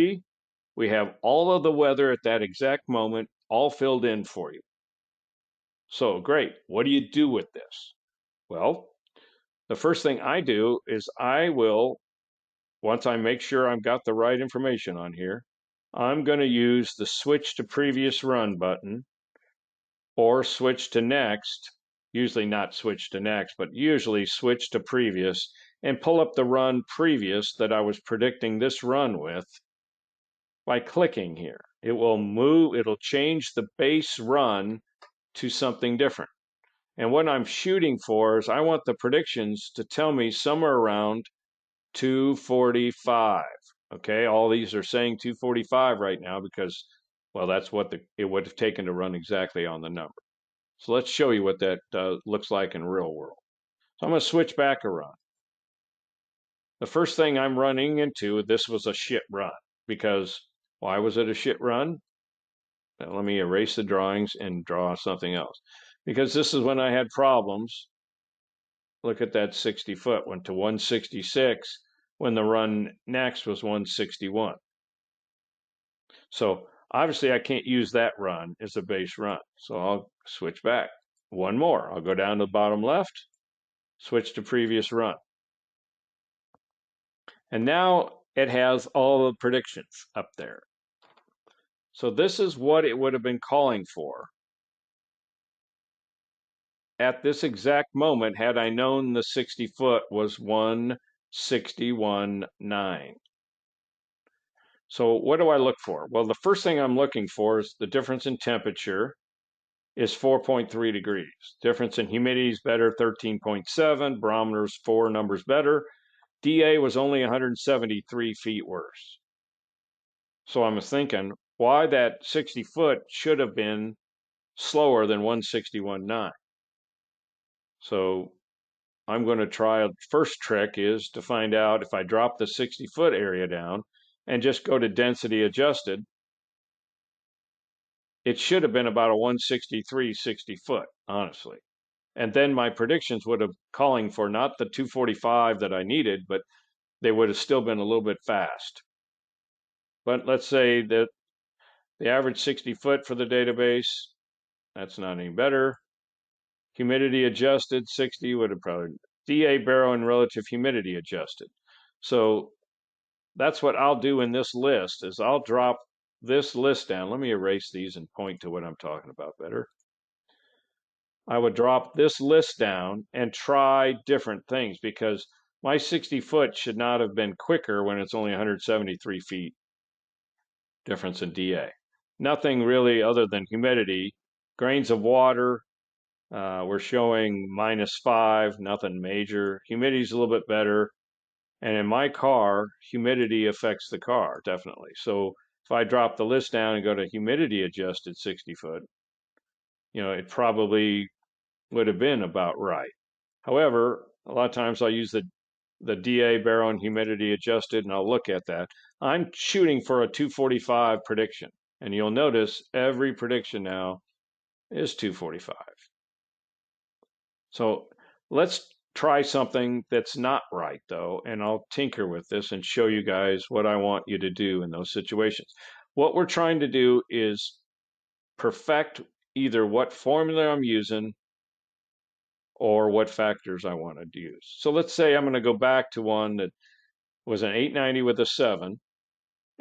We have all of the weather at that exact moment all filled in for you. So great. What do you do with this? Well, the first thing I do is I will, once I make sure I've got the right information on here, I'm going to use the switch to previous run button or switch to next, usually not switch to next, but usually switch to previous and pull up the run previous that I was predicting this run with by clicking here. It will move, it'll change the base run to something different. And what I'm shooting for is I want the predictions to tell me somewhere around 245. Okay, all these are saying 245 right now because, well, that's what it would have taken to run exactly on the number. So let's show you what that looks like in real world. So I'm going to switch back a run. The first thing I'm running into, this was a shit run. Because why was it a shit run? Now, let me erase the drawings and draw something else. Because this is when I had problems. Look at that 60 foot, went to 166 when the run next was 161. So obviously I can't use that run as a base run. So I'll switch back. One more. I'll go down to the bottom left, switch to previous run. And now it has all the predictions up there. So this is what it would have been calling for at this exact moment had I known the 60 foot was 161.9. So what do I look for? Well, the first thing I'm looking for is the difference in temperature is 4.3 degrees. Difference in humidity is better, 13.7. Barometer's 4 numbers better. DA was only 173 feet worse. So I was thinking, why that 60 foot should have been slower than 161.9. So I'm going to try, first trick is to find out if I drop the 60 foot area down and just go to density adjusted, it should have been about a 163 60 foot, honestly. And then my predictions would have calling for not the 245 that I needed, but they would have still been a little bit fast. But let's say that the average 60 foot for the database, that's not any better. Humidity adjusted 60 would have probably DA barrel and relative humidity adjusted. So that's what I'll do in this list is I'll drop this list down. Let me erase these and point to what I'm talking about better. I would drop this list down and try different things because my 60 foot should not have been quicker when it's only 173 feet difference in DA. Nothing really other than humidity. Grains of water, we're showing -5, nothing major. Humidity's a little bit better. And in my car, humidity affects the car, definitely. So if I drop the list down and go to humidity adjusted 60 foot, it probably would have been about right. However, a lot of times I'll use the DA barrel and humidity adjusted, and I'll look at that. I'm shooting for a 245 prediction. And you'll notice every prediction now is 245. So let's try something that's not right, though, and I'll tinker with this and show you guys what I want you to do in those situations. What we're trying to do is perfect either what formula I'm using or what factors I want to use. So let's say I'm going to go back to one that was an 890 with a 7,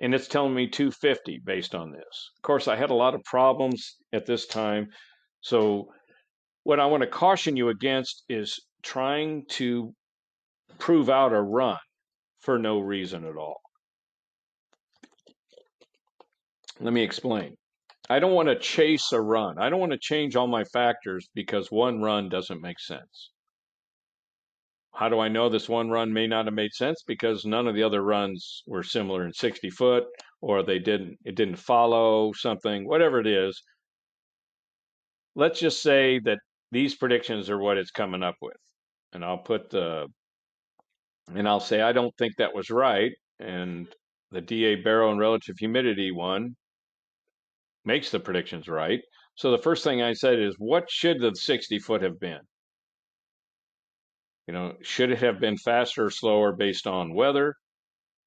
and it's telling me 250 based on this. Of course, I had a lot of problems at this time, so what I want to caution you against is trying to prove out a run for no reason at all. Let me explain. I don't want to chase a run. I don't want to change all my factors because one run doesn't make sense. How do I know this one run may not have made sense? Because none of the other runs were similar in 60 foot, or it didn't follow something, whatever it is. Let's just say that these predictions are what it's coming up with. And I'll say, I don't think that was right. And the DA barrel and relative humidity one makes the predictions right. So the first thing I said is, what should the 60 foot have been? Should it have been faster or slower based on weather?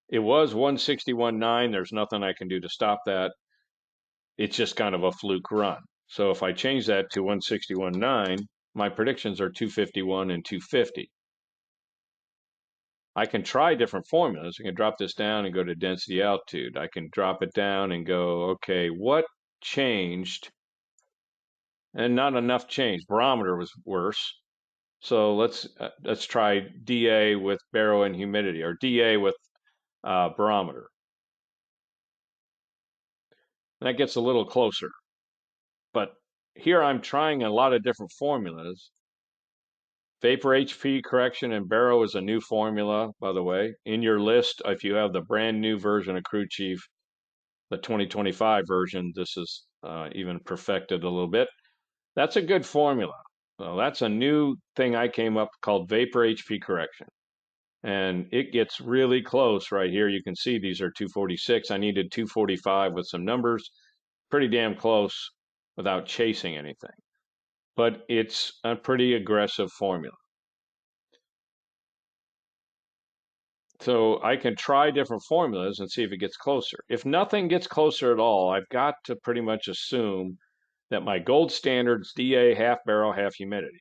It was 161.9. There's nothing I can do to stop that. It's just kind of a fluke run. So if I change that to 161.9, my predictions are 251 and 250. I can try different formulas. I can drop this down and go to density altitude. I can drop it down and go, okay, what changed? And not enough change. Barometer was worse. So let's try DA with baro and humidity, or DA with barometer. And that gets a little closer. But here I'm trying a lot of different formulas. Vapor HP correction and baro is a new formula, by the way. In your list, if you have the brand new version of Crew Chief, the 2025 version, this is even perfected a little bit. That's a good formula. So that's a new thing I came up called Vapor HP correction. And it gets really close right here. You can see these are 246. I needed 245 with some numbers. Pretty damn close without chasing anything. But it's a pretty aggressive formula. So I can try different formulas and see if it gets closer. If nothing gets closer at all, I've got to pretty much assume that my gold standard is DA half barrel, half humidity.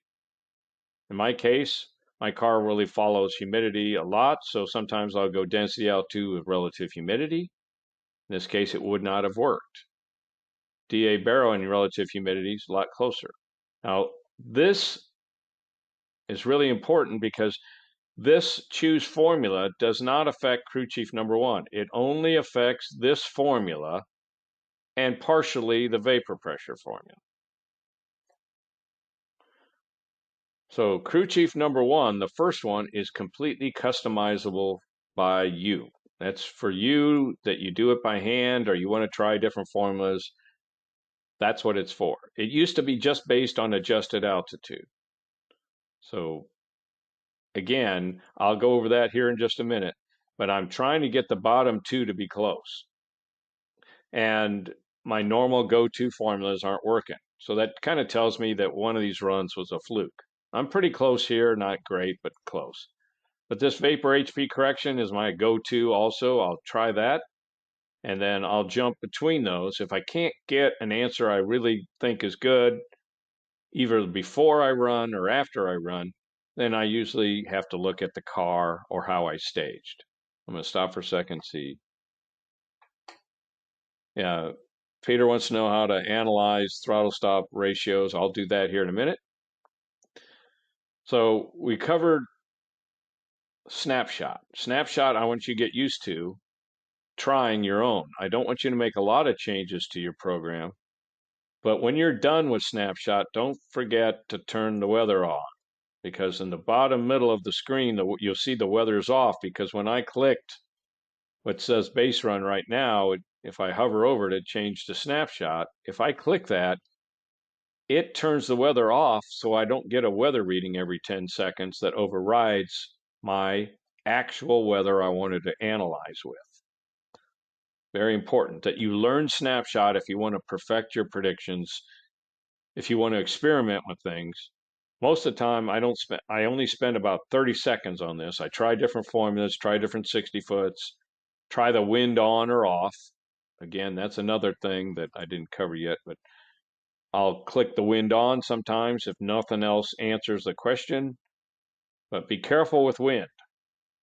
In my case, my car really follows humidity a lot, so sometimes I'll go density altitude with relative humidity. In this case, it would not have worked. DA barrel and relative humidity is a lot closer. Now, this is really important because this choose formula does not affect crew chief number one. It only affects this formula and partially the vapor pressure formula. So crew chief number one, the first one, is completely customizable by you. That's for you that you do it by hand or you want to try different formulas. That's what it's for. It used to be just based on adjusted altitude. So again, I'll go over that here in just a minute, but I'm trying to get the bottom two to be close. And my normal go-to formulas aren't working. So that kind of tells me that one of these runs was a fluke. I'm pretty close here, not great, but close. But this vapor HP correction is my go-to also. I'll try that, and then I'll jump between those. If I can't get an answer I really think is good, either before I run or after I run, then I usually have to look at the car or how I staged. I'm going to stop for a second, see. Yeah, Peter wants to know how to analyze throttle stop ratios. I'll do that here in a minute. So we covered snapshot. Snapshot, I want you to get used to trying your own. I don't want you to make a lot of changes to your program, but when you're done with snapshot, don't forget to turn the weather on, because in the bottom middle of the screen, you'll see the weather's off, because when I clicked what says base run right now, if I hover over it, it changed to snapshot. If I click that, it turns the weather off so I don't get a weather reading every 10 seconds that overrides my actual weather I wanted to analyze with. Very important that you learn snapshot if you want to perfect your predictions, if you want to experiment with things. Most of the time, I only spend about 30 seconds on this. I try different formulas, try different 60 foots, try the wind on or off. Again, that's another thing that I didn't cover yet, but I'll click the wind on sometimes if nothing else answers the question. But be careful with wind.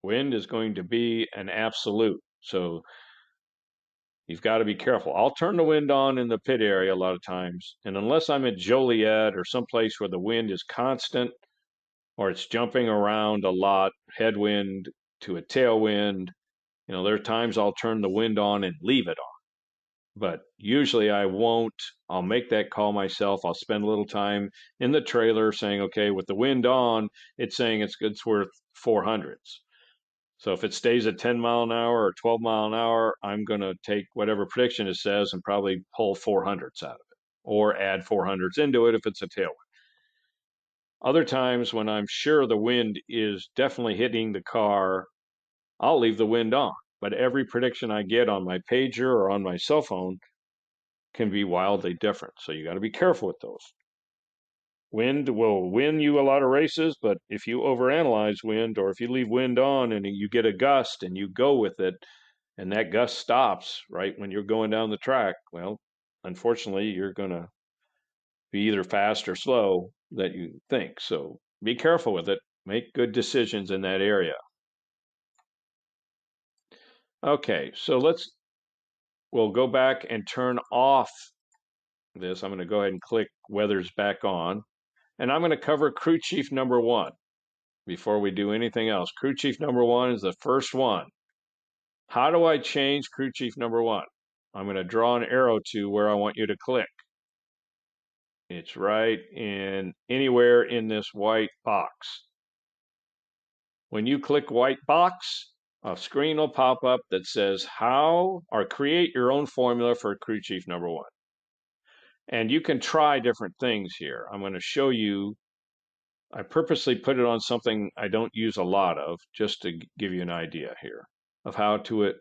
Wind is going to be an absolute. So you've got to be careful. I'll turn the wind on in the pit area a lot of times. And unless I'm at Joliet or someplace where the wind is constant or it's jumping around a lot, headwind to a tailwind, there are times I'll turn the wind on and leave it on. But usually I won't. I'll make that call myself. I'll spend a little time in the trailer saying, okay, with the wind on, it's saying it's worth 400s. So if it stays at 10 mile an hour or 12 mile an hour, I'm going to take whatever prediction it says and probably pull 400s out of it or add 400s into it if it's a tailwind. Other times when I'm sure the wind is definitely hitting the car, I'll leave the wind on. But every prediction I get on my pager or on my cell phone can be wildly different. So you got to be careful with those. Wind will win you a lot of races, but if you overanalyze wind or if you leave wind on and you get a gust and you go with it and that gust stops right when you're going down the track, well, unfortunately, you're going to be either fast or slow that you think. So be careful with it. Make good decisions in that area. Okay, so we'll go back and turn off this. I'm going to go ahead and click weather's back on. And I'm going to cover crew chief number one before we do anything else. Crew chief number one is the first one. How do I change crew chief number one? I'm going to draw an arrow to where I want you to click. It's right in anywhere in this white box. When you click white box, a screen will pop up that says how or create your own formula for crew chief number one. And you can try different things here. I'm going to show you. I purposely put it on something I don't use a lot of, just to give you an idea here of how to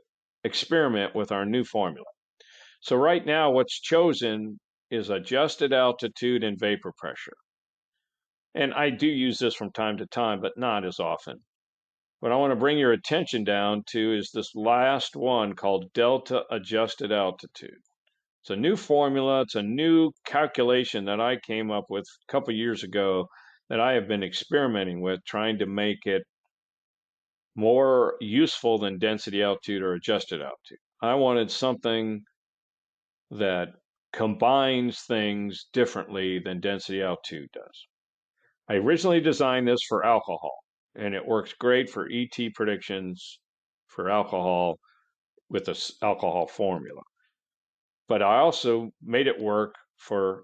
experiment with our new formula. So right now, what's chosen is adjusted altitude and vapor pressure. And I do use this from time to time, but not as often. What I want to bring your attention down to is this last one called delta adjusted altitude. It's a new formula. It's a new calculation that I came up with a couple years ago that I have been experimenting with, trying to make it more useful than density altitude or adjusted altitude. I wanted something that combines things differently than density altitude does. I originally designed this for alcohol, and it works great for ET predictions for alcohol with this alcohol formula. But I also made it work for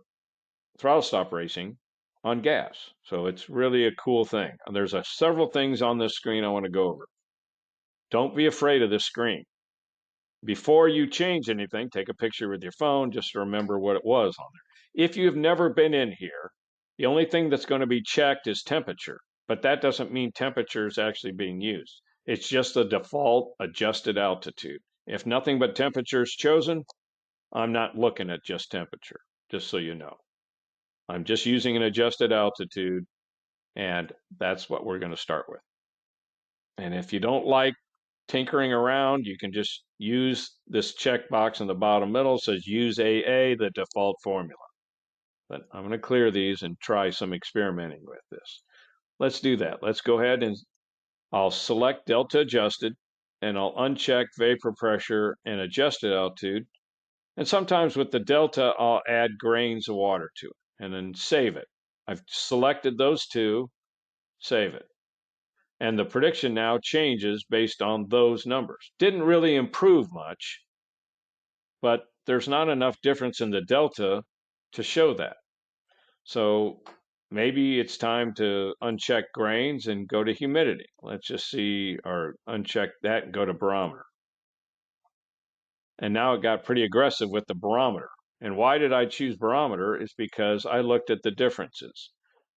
throttle stop racing on gas. So it's really a cool thing. There's several things on this screen I want to go over. Don't be afraid of this screen. Before you change anything, take a picture with your phone just to remember what it was on there. If you've never been in here, the only thing that's going to be checked is temperature, but that doesn't mean temperature is actually being used. It's just the default adjusted altitude. If nothing but temperature is chosen, I'm not looking at just temperature, just so you know. I'm just using an adjusted altitude, and that's what we're going to start with. And if you don't like tinkering around, you can just use this checkbox in the bottom middle. It says use AA, the default formula. But I'm going to clear these and try some experimenting with this. Let's do that. Let's go ahead and I'll select delta adjusted, and I'll uncheck vapor pressure and adjusted altitude. And sometimes with the delta, I'll add grains of water to it and then save it. I've selected those two, save it. And the prediction now changes based on those numbers. Didn't really improve much, but there's not enough difference in the delta to show that. So maybe it's time to uncheck grains and go to humidity. Let's just see, or uncheck that and go to barometer. And now it got pretty aggressive with the barometer. And why did I choose barometer is because I looked at the differences.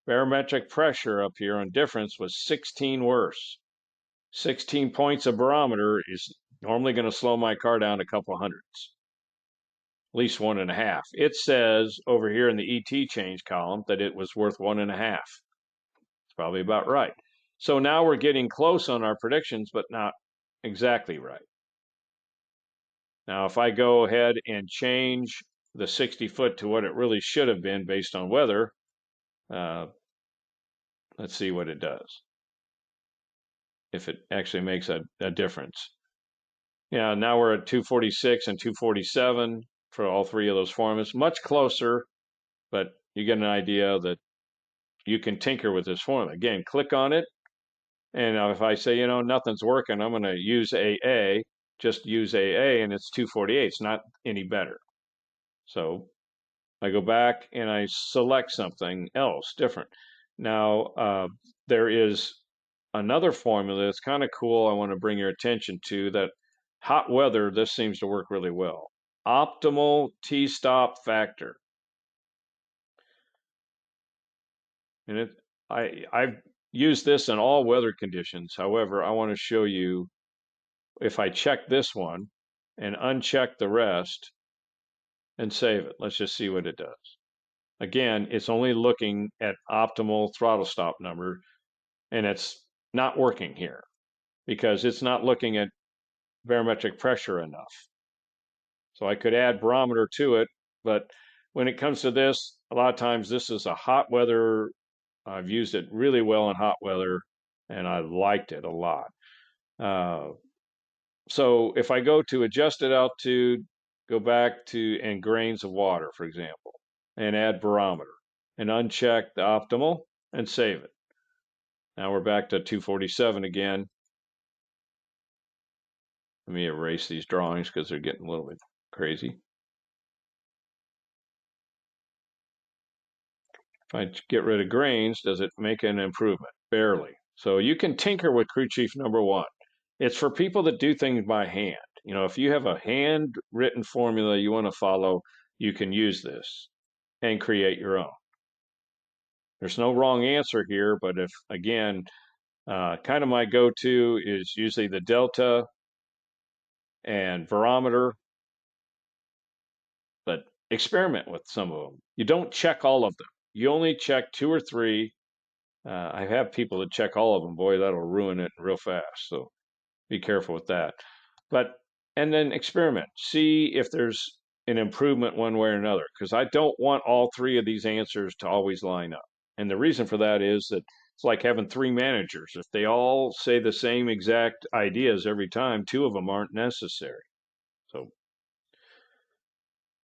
Barometric pressure up here on difference was 16 worse. 16 points of barometer is normally going to slow my car down a couple hundreds, at least 1.5. It says over here in the ET change column that it was worth 1.5. It's probably about right. So now we're getting close on our predictions, but not exactly right. Now, if I go ahead and change the 60 foot to what it really should have been based on weather, let's see what it does, if it actually makes a difference. Yeah, now we're at 246 and 247 for all three of those formulas. Much closer, but you get an idea that you can tinker with this formula. Again, click on it, and if I say, nothing's working, I'm going to use AA, just use AA, and it's 248. It's not any better. So I go back and I select something else different. Now, there is another formula that's kind of cool I want to bring your attention to. That hot weather, this seems to work really well. Optimal T-stop factor. And I've used this in all weather conditions. However, I want to show you if I check this one and uncheck the rest and save it. Let's just see what it does. Again, it's only looking at optimal throttle stop number, and it's not working here because it's not looking at barometric pressure enough. So I could add barometer to it, but when it comes to this, a lot of times this is a hot weather. I've used it really well in hot weather, and I liked it a lot. So if I go to adjusted altitude, go back to and grains of water, for example, and add barometer, and uncheck the optimal and save it. Now we're back to 247 again. Let me erase these drawings because they're getting a little bit crazy. If I get rid of grains, does it make an improvement? Barely. So you can tinker with crew chief number one. It's for people that do things by hand. If you have a handwritten formula you want to follow, you can use this and create your own. There's no wrong answer here, but if, again, kind of my go-to is usually the delta and barometer, but experiment with some of them. You don't check all of them. You only check 2 or 3. I have people that check all of them. Boy, that'll ruin it real fast. So be careful with that. And then experiment. See if there's an improvement one way or another, because I don't want all 3 of these answers to always line up. And the reason for that is that it's like having 3 managers. If they all say the same exact ideas every time, 2 of them aren't necessary. So,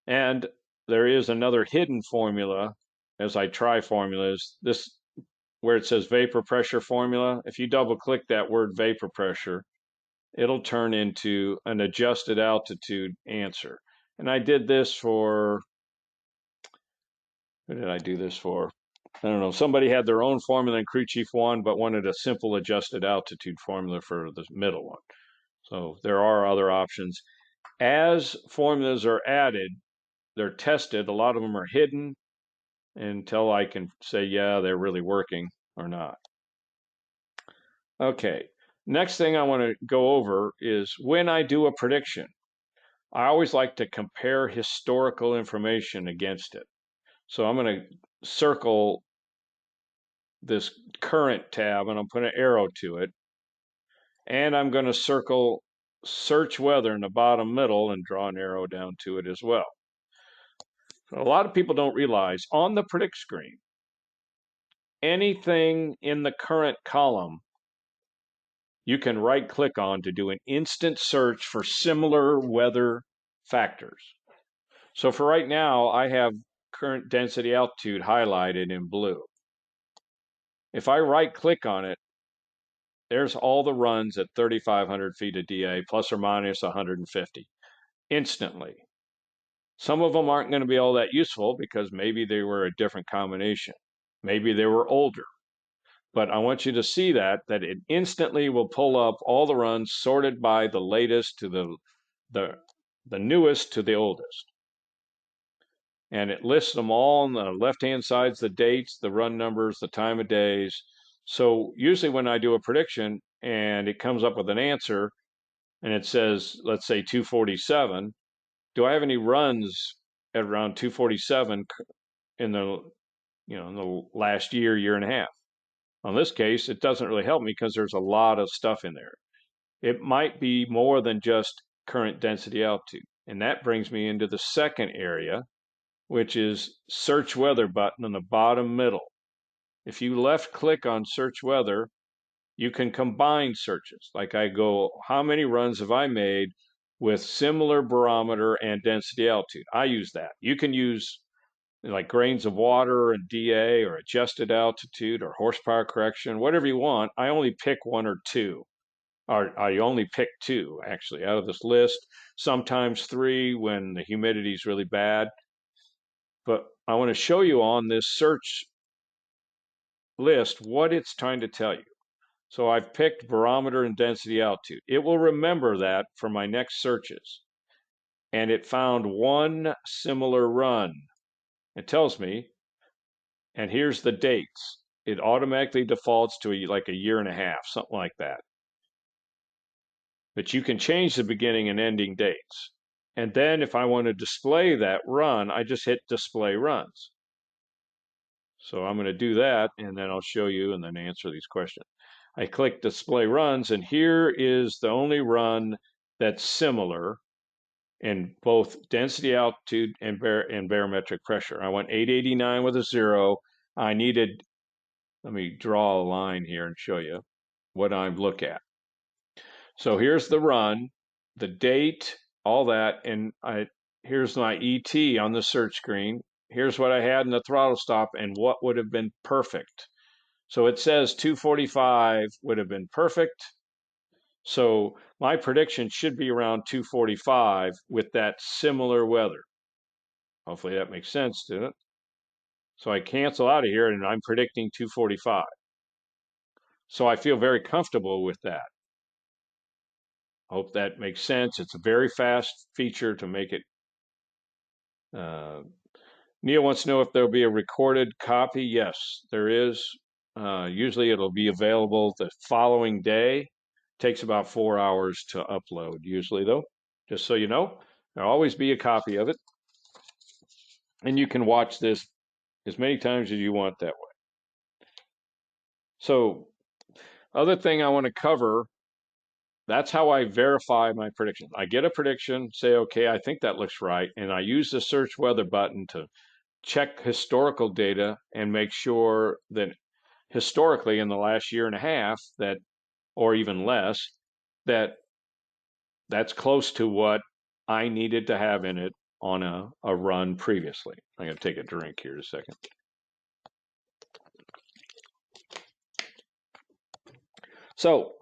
and there is another hidden formula as I try formulas. This, where it says vapor pressure formula, if you double click that word vapor pressure, it'll turn into an adjusted altitude answer. And I did this for, who did I do this for? I don't know. Somebody had their own formula in Crew Chief 1, but wanted a simple adjusted altitude formula for the middle one. So there are other options. As formulas are added, they're tested. A lot of them are hidden until I can say, yeah, they're really working or not. Okay, next thing I want to go over is when I do a prediction, I always like to compare historical information against it. So I'm going to circle this current tab and I'll put an arrow to it. And I'm going to circle search weather in the bottom middle and draw an arrow down to it as well. So a lot of people don't realize on the predict screen, anything in the current column you can right click on to do an instant search for similar weather factors. So for right now, I have current density altitude highlighted in blue. If I right click on it, there's all the runs at 3,500 feet of DA, plus or minus 150, instantly. Some of them aren't going to be all that useful because maybe they were a different combination. Maybe they were older. But I want you to see that it instantly will pull up all the runs sorted by the latest to the newest to the oldest. And it lists them all on the left-hand sides, the dates, the run numbers, the time of days. So usually when I do a prediction and it comes up with an answer and it says, let's say 247, do I have any runs at around 247 in the, in the last year and a half? On this case, it doesn't really help me because there's a lot of stuff in there. It might be more than just current density altitude. And that brings me into the second area, which is search weather button in the bottom middle. If you left click on search weather, you can combine searches. Like I go, how many runs have I made with similar barometer and density altitude? I use that. You can use like grains of water and DA or adjusted altitude or horsepower correction, whatever you want. I only pick one or two. Or I only pick two, actually, out of this list, sometimes three when the humidity is really bad. But I want to show you on this search list what it's trying to tell you. So I've picked barometer and density altitude. It will remember that for my next searches. And it found one similar run. It tells me, and here's the dates. It automatically defaults to like a year and a half, something like that. But you can change the beginning and ending dates. And then if I want to display that run, I just hit display runs. So I'm going to do that, and then I'll show you and then answer these questions. I click display runs, and here is the only run that's similar in both density altitude and barometric pressure. I went 889 with a 0. I needed, let me draw a line here and show you what I look at. So here's the run, the date, all that, and here's my ET on the search screen. Here's what I had in the throttle stop and what would have been perfect. So it says 245 would have been perfect. So my prediction should be around 245 with that similar weather. Hopefully that makes sense to it. So I cancel out of here and I'm predicting 245. So I feel very comfortable with that. Hope that makes sense. It's a very fast feature to make it. Neil wants to know if there'll be a recorded copy. Yes, there is. Usually it'll be available the following day. Takes about 4 hours to upload, usually, though. Just so you know, there'll always be a copy of it. And you can watch this as many times as you want that way. So, other thing I want to cover, that's how I verify my prediction. I get a prediction, say, okay, I think that looks right, and I use the search weather button to check historical data and make sure that historically in the last year and a half that, or even less, that's close to what I needed to have in it on a run previously. I'm going to take a drink here in a second. So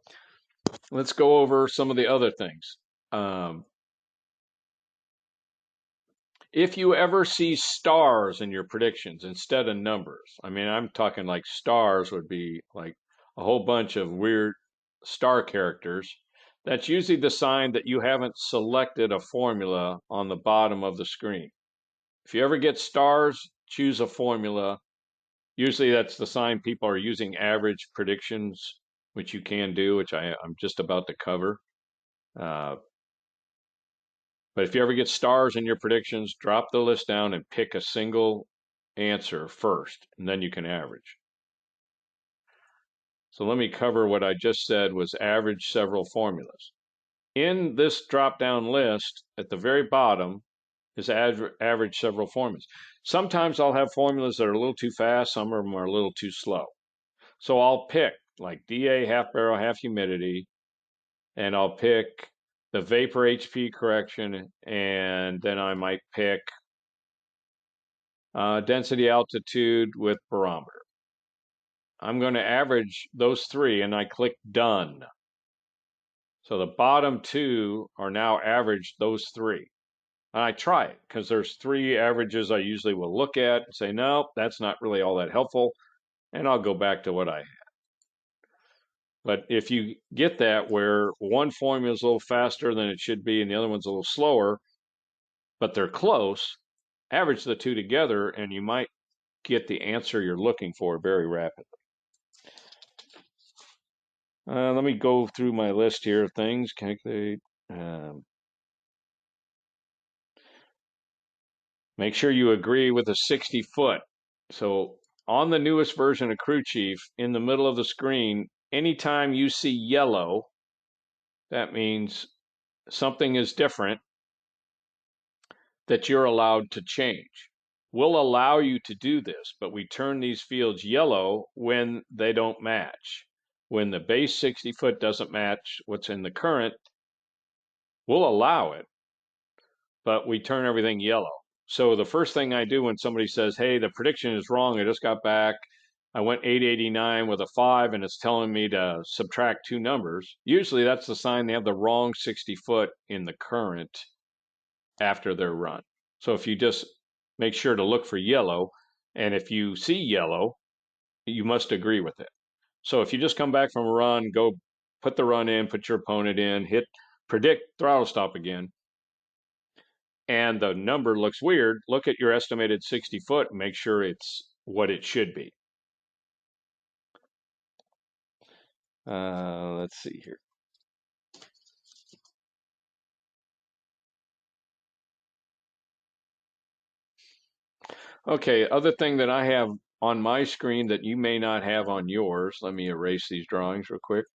let's go over some of the other things. If you ever see stars in your predictions instead of numbers, I mean, I'm talking like, stars would be like a whole bunch of weird star characters. That's usually the sign that you haven't selected a formula on the bottom of the screen. If you ever get stars, choose a formula. Usually that's the sign people are using average predictions, which you can do, which I'm just about to cover. Uh, but if you ever get stars in your predictions, drop the list down and pick a single answer first, and then you can average. So let me cover what I just said was average several formulas. In this drop-down list, at the very bottom, is average several formulas. Sometimes I'll have formulas that are a little too fast, some of them are a little too slow. So I'll pick like DA, half barrel, half humidity, and I'll pick the vapor HP correction, and then I might pick density altitude with barometer. I'm going to average those three, and I click done. So the bottom two are now averaged, those three. And I try it because there's three averages I usually will look at and say, no, that's not really all that helpful. And I'll go back to what I had. But if you get that where one formula is a little faster than it should be and the other one's a little slower, but they're close, average the two together and you might get the answer you're looking for very rapidly. Let me go through my list here of things. Calculate. Make sure you agree with a 60 foot. So on the newest version of Crew Chief, in the middle of the screen, anytime you see yellow, that means something is different that you're allowed to change. We'll allow you to do this, but we turn these fields yellow when they don't match. When the base 60 foot doesn't match what's in the current, we'll allow it, but we turn everything yellow. So the first thing I do when somebody says, hey, the prediction is wrong, I just got back, I went 889 with a 5 and it's telling me to subtract two numbers, usually that's the sign they have the wrong 60 foot in the current after their run. So if you just make sure to look for yellow, and if you see yellow, you must agree with it. So if you just come back from a run, go put the run in, put your opponent in, hit predict throttle stop again, and the number looks weird, look at your estimated 60 foot and make sure it's what it should be. Let's see here. Okay, other thing that I have on my screen that you may not have on yours, let me erase these drawings real quick,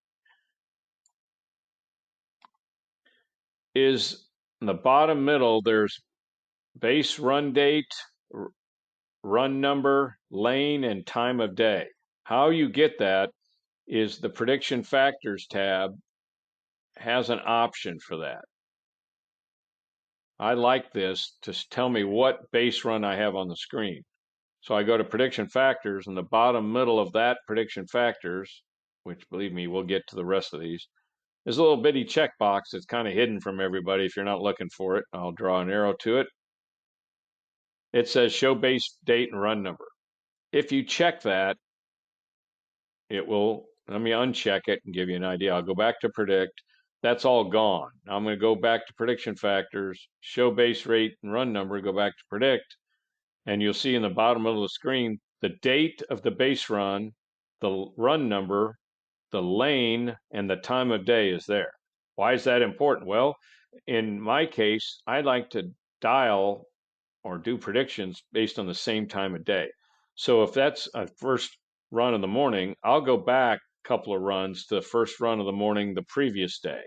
is in the bottom middle, there's base run date, run number, lane, and time of day. How you get that is the prediction factors tab has an option for that. I like this to tell me what base run I have on the screen. So I go to prediction factors, and the bottom middle of that prediction factors, which believe me, we'll get to the rest of these, is a little bitty checkbox that's kind of hidden from everybody if you're not looking for it. I'll draw an arrow to it. It says show base date and run number. If you check that, it will, let me uncheck it and give you an idea. I'll go back to predict. That's all gone. Now I'm going to go back to prediction factors, show base rate and run number, go back to predict. And you'll see in the bottom of the screen, the date of the base run, the run number, the lane, and the time of day is there. Why is that important? Well, in my case, I like to dial or do predictions based on the same time of day. So if that's a first run in the morning, I'll go back a couple of runs to the first run of the morning the previous day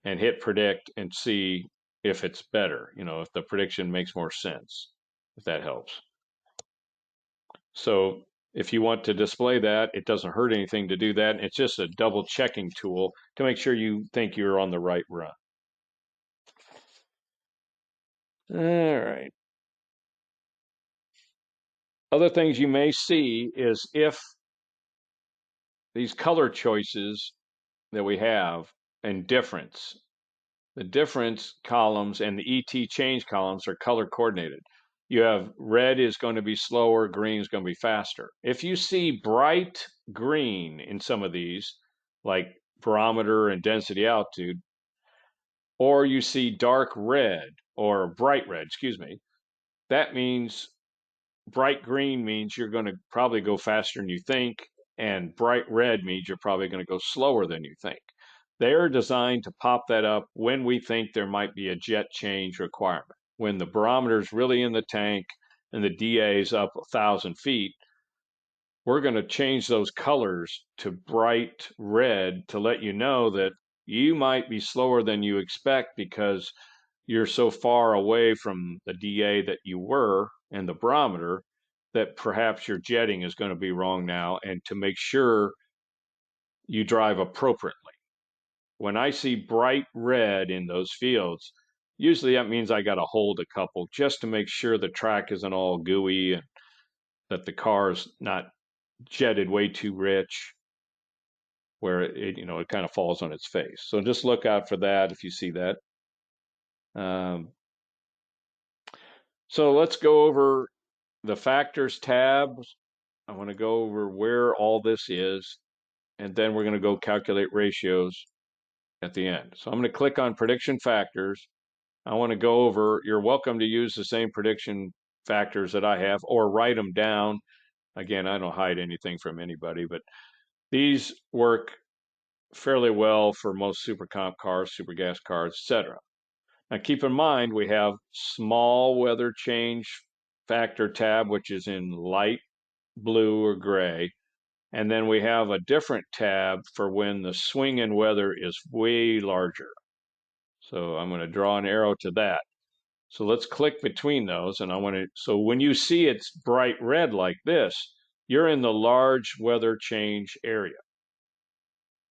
and hit predict and see if it's better, if the prediction makes more sense, if that helps. So if you want to display that, it doesn't hurt anything to do that. It's just a double checking tool to make sure you think you're on the right run. All right. Other things you may see is if these color choices that we have and difference, the difference columns and the ET change columns are color coordinated. You have red is going to be slower, green is going to be faster. If you see bright green in some of these, like barometer and density altitude, or you see dark red or bright red, excuse me, that means bright green means you're going to probably go faster than you think, and bright red means you're probably going to go slower than you think. They're designed to pop that up when we think there might be a jet change requirement. When the barometer's really in the tank and the DA is up 1,000 feet, we're going to change those colors to bright red to let you know that you might be slower than you expect because you're so far away from the DA that you were and the barometer that perhaps your jetting is going to be wrong now, and to make sure you drive appropriately. When I see bright red in those fields, usually that means I got to hold a couple just to make sure the track isn't all gooey and that the car's not jetted way too rich where it kind of falls on its face. So just look out for that if you see that. Um, so let's go over the factors tabs. I want to go over where all this is, and then we're going to go calculate ratios at the end. So I'm going to click on prediction factors. I want to go over, you're welcome to use the same prediction factors that I have or write them down. Again, I don't hide anything from anybody, but these work fairly well for most super comp cars, super gas cars, etc. Now keep in mind we have small weather change factor tab, which is in light blue or gray. And then we have a different tab for when the swing in weather is way larger. So I'm going to draw an arrow to that. So let's click between those. And so when you see it's bright red like this, you're in the large weather change area.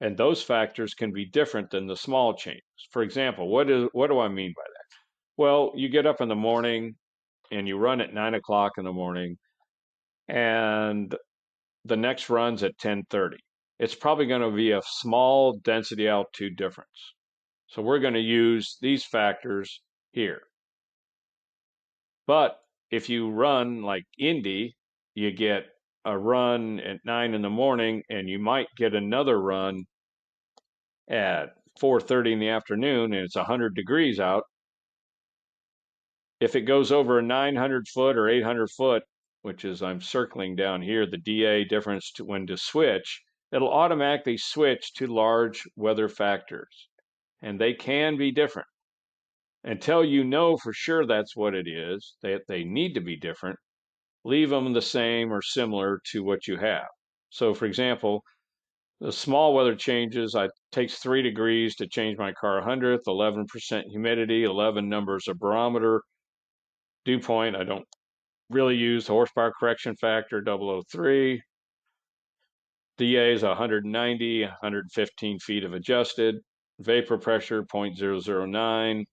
And those factors can be different than the small changes. For example, what do I mean by that? Well, you get up in the morning and you run at 9 o'clock in the morning, and the next run's at 10:30. It's probably going to be a small density altitude difference. So we're going to use these factors here. But if you run like Indy, you get a run at 9 in the morning, and you might get another run at 4:30 in the afternoon, and it's 100 degrees out. If it goes over a 900 foot or 800 foot, which is I'm circling down here, the DA difference to when to switch, it'll automatically switch to large weather factors. And they can be different. Until you know for sure that's what it is, they need to be different, leave them the same or similar to what you have. So for example, the small weather changes, it takes 3 degrees to change my car 100th, 11% humidity, 11 numbers of barometer. Dew point, I don't really use horsepower correction factor 003. DA is 190, 115 feet of adjusted. Vapor pressure 0.009.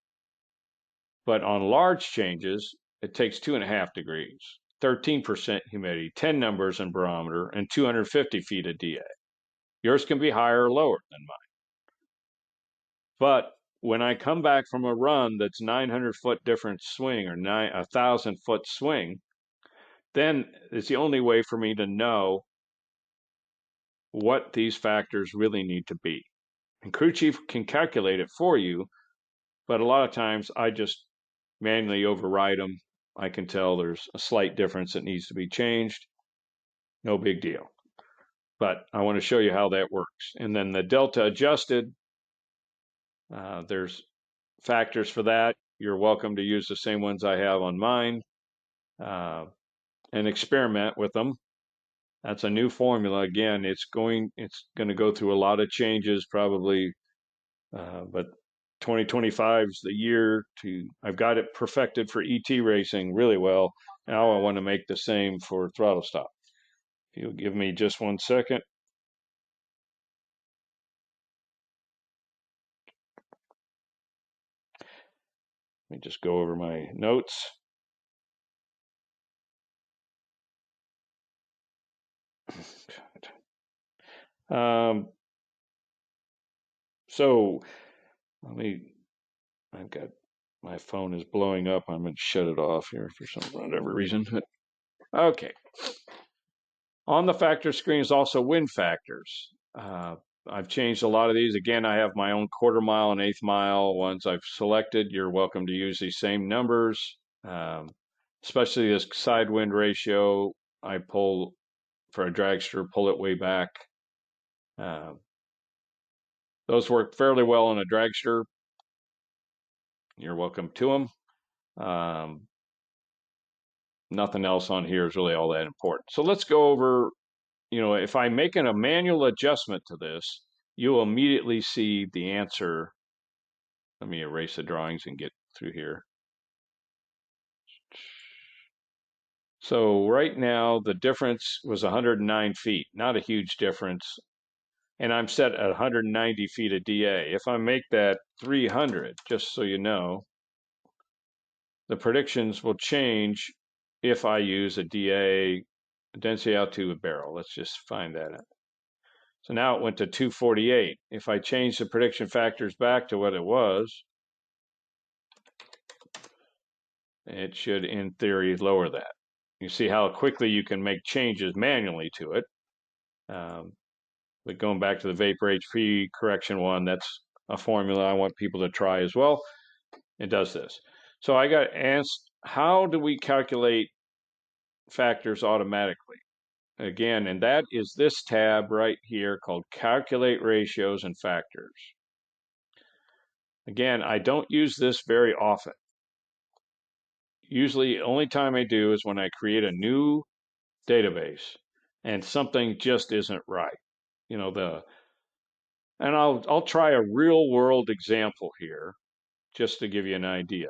But on large changes, it takes 2.5 degrees, 13% humidity, 10 numbers in barometer, and 250 feet of DA. Yours can be higher or lower than mine. But when I come back from a run that's 900 foot difference swing or 1,000 foot swing, then it's the only way for me to know what these factors really need to be. And crew chief can calculate it for you, but a lot of times I just manually override them. I can tell there's a slight difference that needs to be changed. No big deal. But I want to show you how that works. And then the delta adjusted, there's factors for that. You're welcome to use the same ones I have on mine and experiment with them. That's a new formula. Again, it's going to go through a lot of changes probably, but 2025 is the year I've got it perfected for ET racing really well. Now I want to make the same for Throttle Stop. If you'll give me just 1 second. Let me just go over my notes. So I've got, my phone is blowing up. I'm going to shut it off here for some whatever reason. But, okay. On the factor screen is also wind factors. I've changed a lot of these. Again, I have my own quarter mile and eighth mile ones I've selected. You're welcome to use these same numbers, especially this side wind ratio. I pull for a dragster, pull it way back. Uh, those work fairly well on a dragster. You're welcome to them. Nothing else on here is really all that important. So let's go over, if I'm making a manual adjustment to this, you'll immediately see the answer. Let me erase the drawings and get through here. So right now, the difference was 109 feet, not a huge difference. And I'm set at 190 feet of DA. If I make that 300, just so you know, the predictions will change if I use a DA, density altitude barrel. Let's just find that out. So now it went to 248. If I change the prediction factors back to what it was, it should, in theory, lower that. You see how quickly you can make changes manually to it. But going back to the vapor HP correction one, that's a formula I want people to try as well. It does this. So I got asked, how do we calculate factors automatically? Again, and that is this tab right here called Calculate Ratios and Factors. Again, I don't use this very often. Usually, the only time I do is when I create a new database and something just isn't right. And I'll try a real world example here just to give you an idea.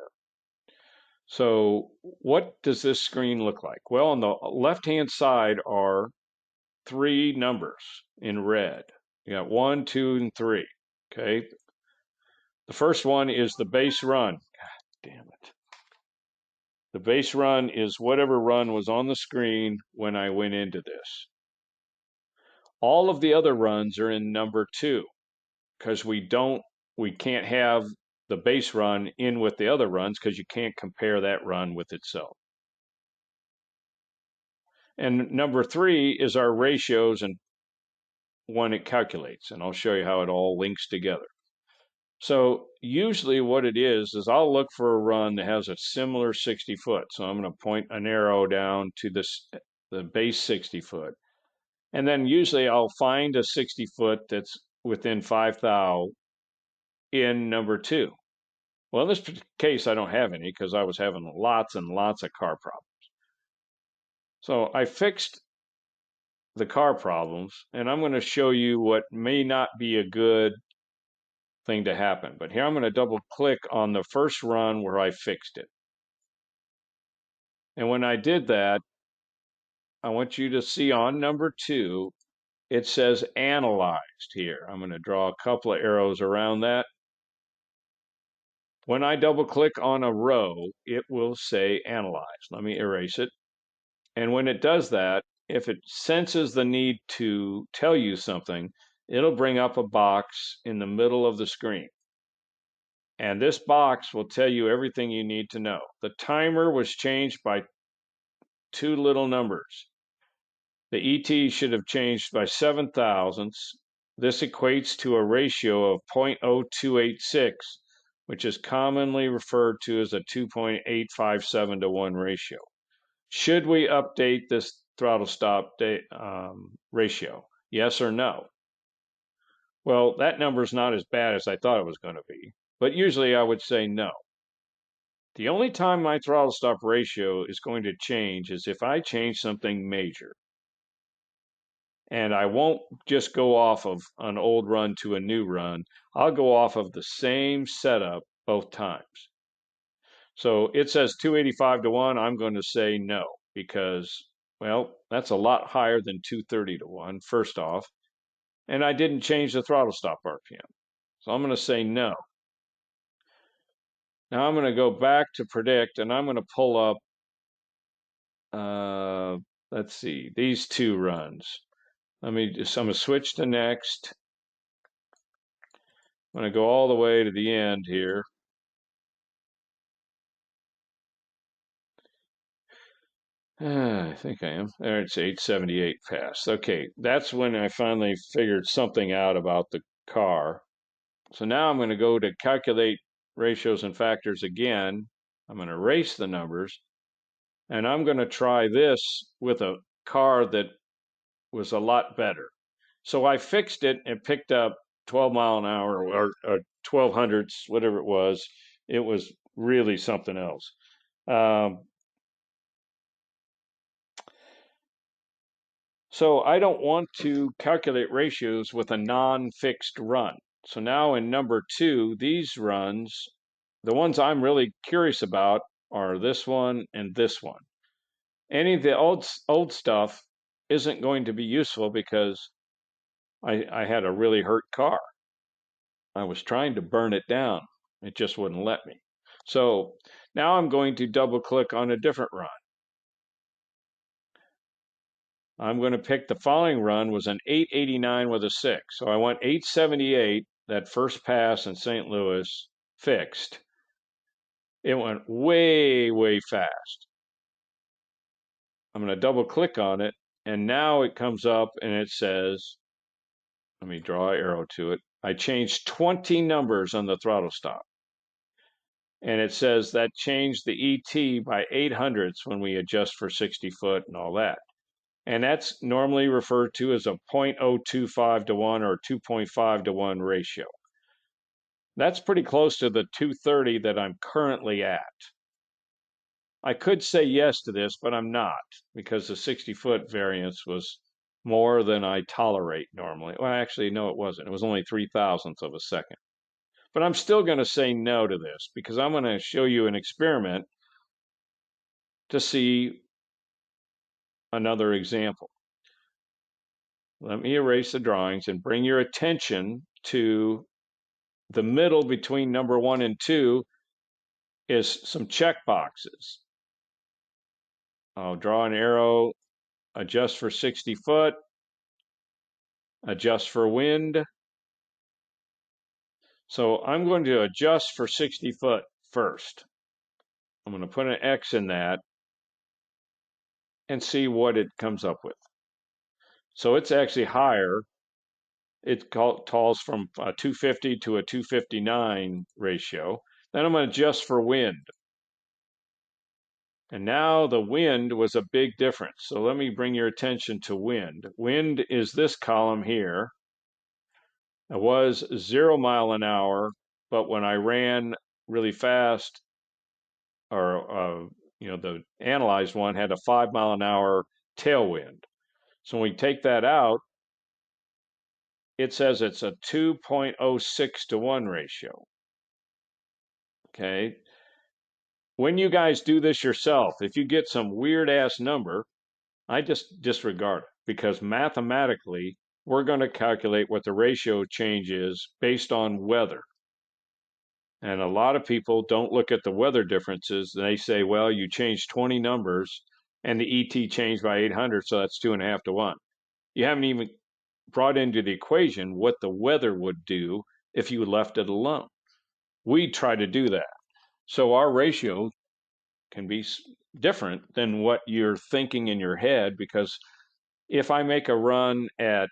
So what does this screen look like? Well, on the left-hand side are three numbers in red. You got 1, 2, and 3. Okay. The first one is the base run. God damn it. The base run is whatever run was on the screen when I went into this. All of the other runs are in number 2 because we can't have the base run in with the other runs because you can't compare that run with itself. And number 3 is our ratios and when it calculates, and I'll show you how it all links together. So usually what it is I'll look for a run that has a similar 60 foot. So I'm going to point an arrow down to the base 60 foot. And then usually I'll find a 60 foot that's within 5 thou in number 2. Well, in this case, I don't have any because I was having lots and lots of car problems. So I fixed the car problems, and I'm going to show you what may not be a good thing to happen. But here I'm going to double click on the first run where I fixed it. And when I did that, I want you to see on number 2, it says analyzed here. I'm going to draw a couple of arrows around that. When I double click on a row, it will say analyze. Let me erase it. And when it does that, if it senses the need to tell you something, it'll bring up a box in the middle of the screen. And this box will tell you everything you need to know. The timer was changed by 2 little numbers. The ET should have changed by 7 thousandths. This equates to a ratio of 0.0286, which is commonly referred to as a 2.857 to 1 ratio. Should we update this throttle stop ratio? Yes or no? Well, that number is not as bad as I thought it was going to be, but usually I would say no. The only time my throttle stop ratio is going to change is if I change something major. And I won't just go off of an old run to a new run. I'll go off of the same setup both times. So it says 285 to 1. I'm going to say no because, well, that's a lot higher than 230 to 1, first off. And I didn't change the throttle stop RPM. So I'm going to say no. Now I'm going to go back to predict and I'm going to pull up, let's see, these 2 runs. I'm going to switch to next. I'm going to go all the way to the end here. I think I am. There, it's 878 past. Okay, that's when I finally figured something out about the car. So now I'm going to go to calculate ratios and factors again. I'm going to erase the numbers, and I'm going to try this with a car that was a lot better. So I fixed it and picked up 12 mile an hour or 12 hundredths, whatever it was. It was really something else. Um, so I don't want to calculate ratios with a non-fixed run. So now in number two, these runs, the ones I'm really curious about are this one and this one. Any of the old stuff isn't going to be useful because I had a really hurt car. I was trying to burn it down. It just wouldn't let me. So now I'm going to double click on a different run. I'm going to pick the following run was an 889 with a 6. So I want 878, that first pass in St. Louis, fixed. It went way, way fast. I'm going to double click on it, and now it comes up and it says, let me draw an arrow to it. I changed 20 numbers on the throttle stop. And it says that changed the ET by 800ths when we adjust for 60 foot and all that. And that's normally referred to as a 0.025 to 1 or 2.5 to 1 ratio. That's pretty close to the 230 that I'm currently at. I could say yes to this, but I'm not, because the 60-foot variance was more than I tolerate normally. Well, actually, no, it wasn't. It was only 3,000ths of a second. But I'm still going to say no to this, because I'm going to show you an experiment to see another example. Let me erase the drawings and bring your attention to the middle between number 1 and 2 is some check boxes. I'll draw an arrow, adjust for 60 foot, adjust for wind. So I'm going to adjust for 60 foot first. I'm going to put an X in that and see what it comes up with. So it's actually higher. It calls from a 250 to a 259 ratio. Then I'm going to adjust for wind. And now the wind was a big difference. So let me bring your attention to wind. Wind is this column here. It was 0 mile an hour, but when I ran really fast, or the analyzed one had a 5 mile an hour tailwind. So when we take that out, it says it's a 2.06 to 1 ratio. Okay. When you guys do this yourself, if you get some weird ass number, I just disregard it, because mathematically, we're going to calculate what the ratio change is based on weather. And a lot of people don't look at the weather differences. They say, well, you changed 20 numbers and the ET changed by 800, so that's 2.5 to 1. You haven't even brought into the equation what the weather would do if you left it alone. We try to do that. So our ratio can be different than what you're thinking in your head, because if I make a run at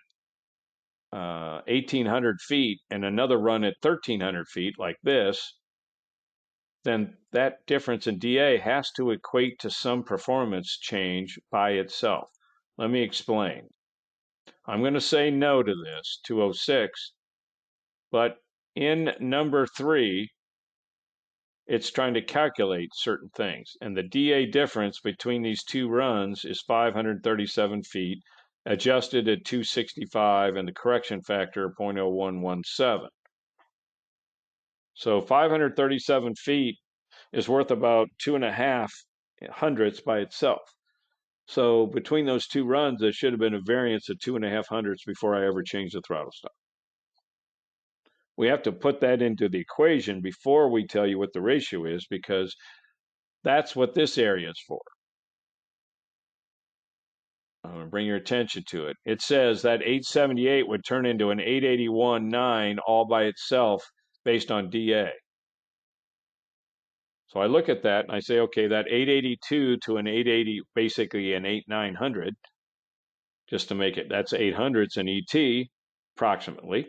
1,800 feet and another run at 1,300 feet like this, then that difference in DA has to equate to some performance change by itself. Let me explain. I'm going to say no to this, 206, but in number 3, it's trying to calculate certain things. And the DA difference between these two runs is 537 feet, adjusted at 265, and the correction factor 0.0117. So 537 feet is worth about 2.5 hundredths by itself. So between those two runs, there should have been a variance of 2.5 hundredths before I ever changed the throttle stop. We have to put that into the equation before we tell you what the ratio is, because that's what this area is for. I'm going to bring your attention to it. It says that 878 would turn into an 881.9 all by itself based on DA. So I look at that and I say, okay, that 882 to an 880, basically an 8900, just to make it, that's 800s in ET approximately.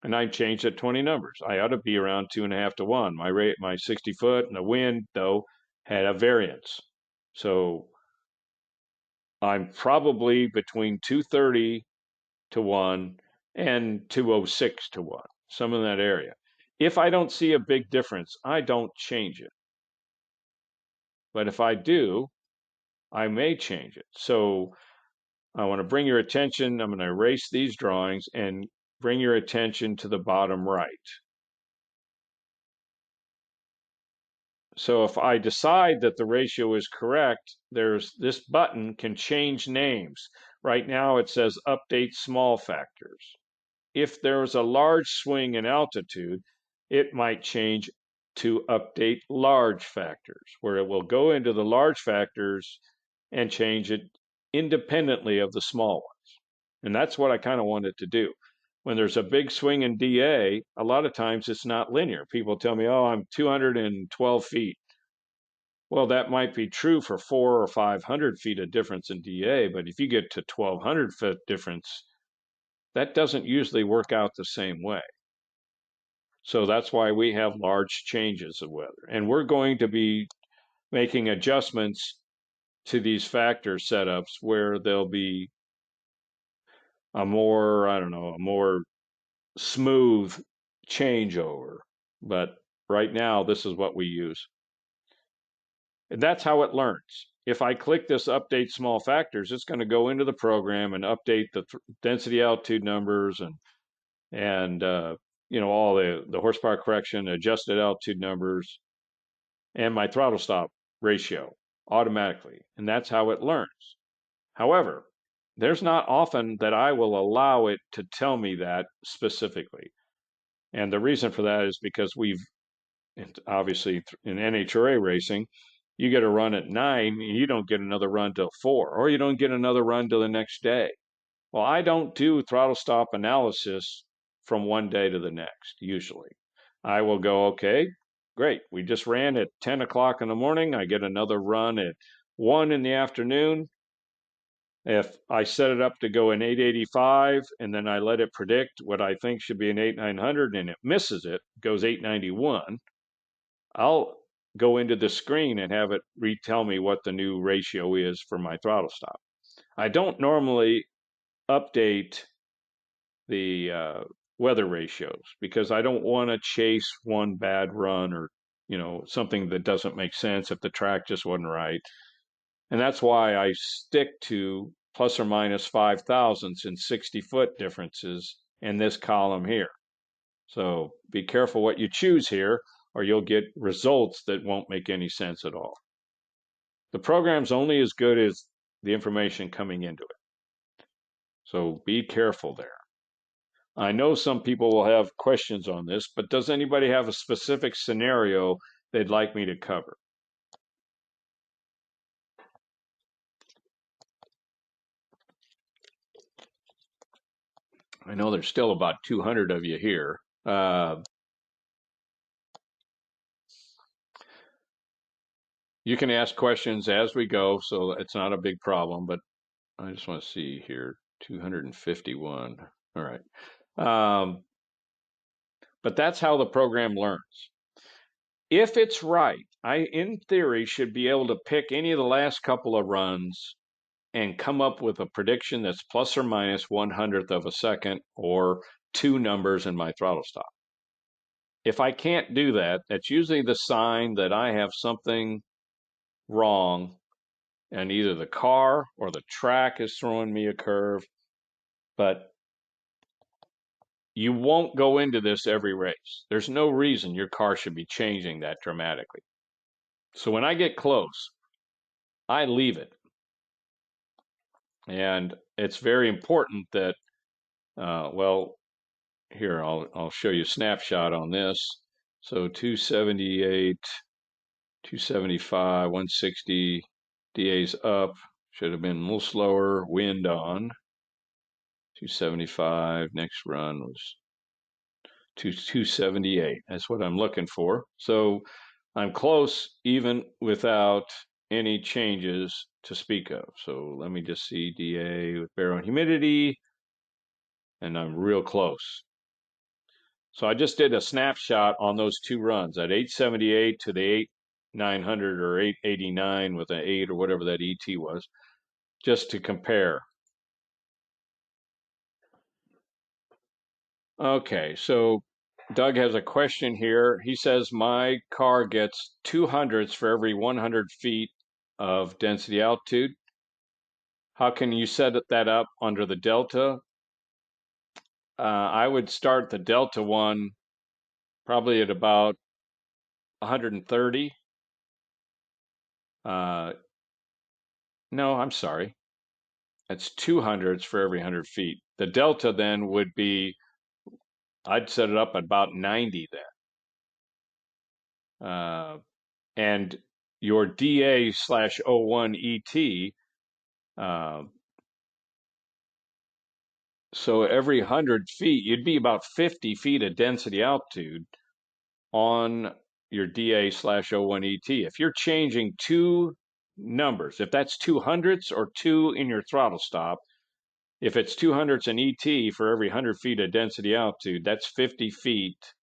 And I changed it 20 numbers. I ought to be around 2.5 to 1. My rate, my 60 foot and the wind, though, had a variance. So I'm probably between 230 to 1 and 206 to 1, some in that area. If I don't see a big difference, I don't change it. But if I do, I may change it. So I want to bring your attention, I'm going to erase these drawings and bring your attention to the bottom right. So if I decide that the ratio is correct, there's this button can change names. Right now it says update small factors. If there's a large swing in altitude, it might change to update large factors, where it will go into the large factors and change it independently of the small ones. And that's what I kind of wanted to do. When there's a big swing in DA, a lot of times it's not linear. People tell me, oh, I'm 212 feet. Well, that might be true for 400 or 500 feet of difference in DA, but if you get to 1,200 foot difference, that doesn't usually work out the same way. So that's why we have large changes of weather. And we're going to be making adjustments to these factor setups where there'll be a more, I don't know, a more smooth changeover. But right now, this is what we use. And that's how it learns. If I click this update small factors, it's going to go into the program and update the density altitude numbers and all the horsepower correction, adjusted altitude numbers, and my throttle stop ratio automatically. And that's how it learns. However, there's not often that I will allow it to tell me that specifically. And the reason for that is because we've obviously in NHRA racing, you get a run at 9 and you don't get another run till 4, or you don't get another run till the next day. Well, I don't do throttle stop analysis from one day to the next, usually. I will go, okay, great. We just ran at 10 o'clock in the morning. I get another run at 1 in the afternoon. If I set it up to go in 885 and then I let it predict what I think should be an 8900 and it misses it, goes 891, I'll go into the screen and have it retell me what the new ratio is for my throttle stop. I don't normally update the weather ratios because I don't want to chase one bad run or something that doesn't make sense if the track just wasn't right. And that's why I stick to plus or minus 5 thousandths in 60-foot differences in this column here. So be careful what you choose here, or you'll get results that won't make any sense at all. The program's only as good as the information coming into it. So be careful there. I know some people will have questions on this, but does anybody have a specific scenario they'd like me to cover? I know there's still about 200 of you here. You can ask questions as we go, so it's not a big problem, but I just want to see here, 251. All right. But that's how the program learns. If it's right, I, in theory, should be able to pick any of the last couple of runs and come up with a prediction that's plus or minus 1/100th of a second or 2 numbers in my throttle stop. If I can't do that, that's usually the sign that I have something wrong and either the car or the track is throwing me a curve. But you won't go into this every race. There's no reason your car should be changing that dramatically. So when I get close, I leave it. And it's very important that, here, I'll show you a snapshot on this. So 278, 275, 160, DA's up. Should have been a little slower, wind on. 275, next run was 278. That's what I'm looking for. So I'm close even without any changes to speak of. So let me just see DA with barometer humidity, and I'm real close. So I just did a snapshot on those two runs at 878 to the 8900 or 889 with an 8 or whatever that ET was, just to compare. Okay, so Doug has a question here. He says, my car gets 200s for every 100 feet of density altitude. How can you set that up under the Delta? I would start the Delta one probably at about 130. Uh, no, I'm sorry. That's 200s for every 100 feet. The Delta then would be, I'd set it up at about 90 then. And your DA/01 ET, uh, so every 100 feet, you'd be about 50 feet of density altitude on your DA/01 ET. If you're changing two numbers, if that's 200s or two in your throttle stop, if it's 200s in ET for every 100 feet of density altitude, that's 50 feet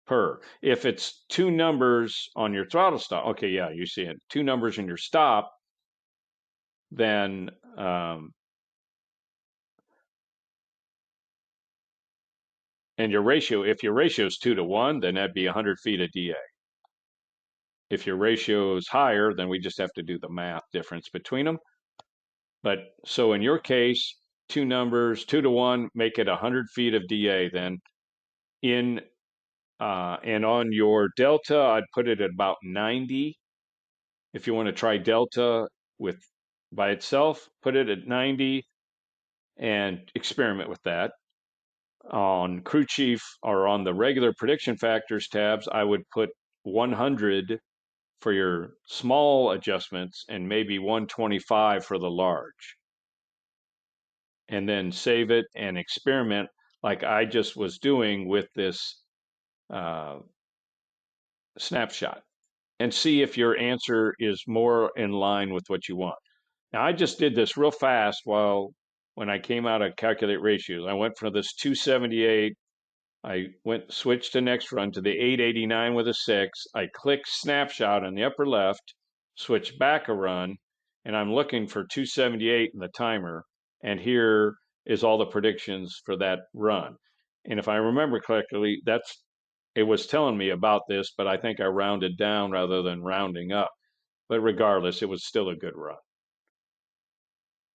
per. If it's two numbers on your throttle stop, okay, yeah, you see it, two numbers in your stop, then and your ratio, if your ratio is 2 to 1, then that'd be 100 feet of DA. If your ratio is higher, then we just have to do the math difference between them. But so in your case, two numbers, 2 to 1, make it 100 feet of DA then. And on your delta, I'd put it at about 90. If you want to try delta with by itself, put it at 90 and experiment with that. On crew chief or on the regular prediction factors tabs, I would put 100 for your small adjustments and maybe 125 for the large. And then save it and experiment like I just was doing with this uh, snapshot and see if your answer is more in line with what you want. Now, I just did this real fast when I came out of calculate ratios. I went from this 278, I switched to next run to the 889 with a 6. I clicked snapshot on the upper left, switched back a run, and I'm looking for 278 in the timer. And here is all the predictions for that run. And if I remember correctly, it was telling me about this, but I think I rounded down rather than rounding up. But regardless, it was still a good run.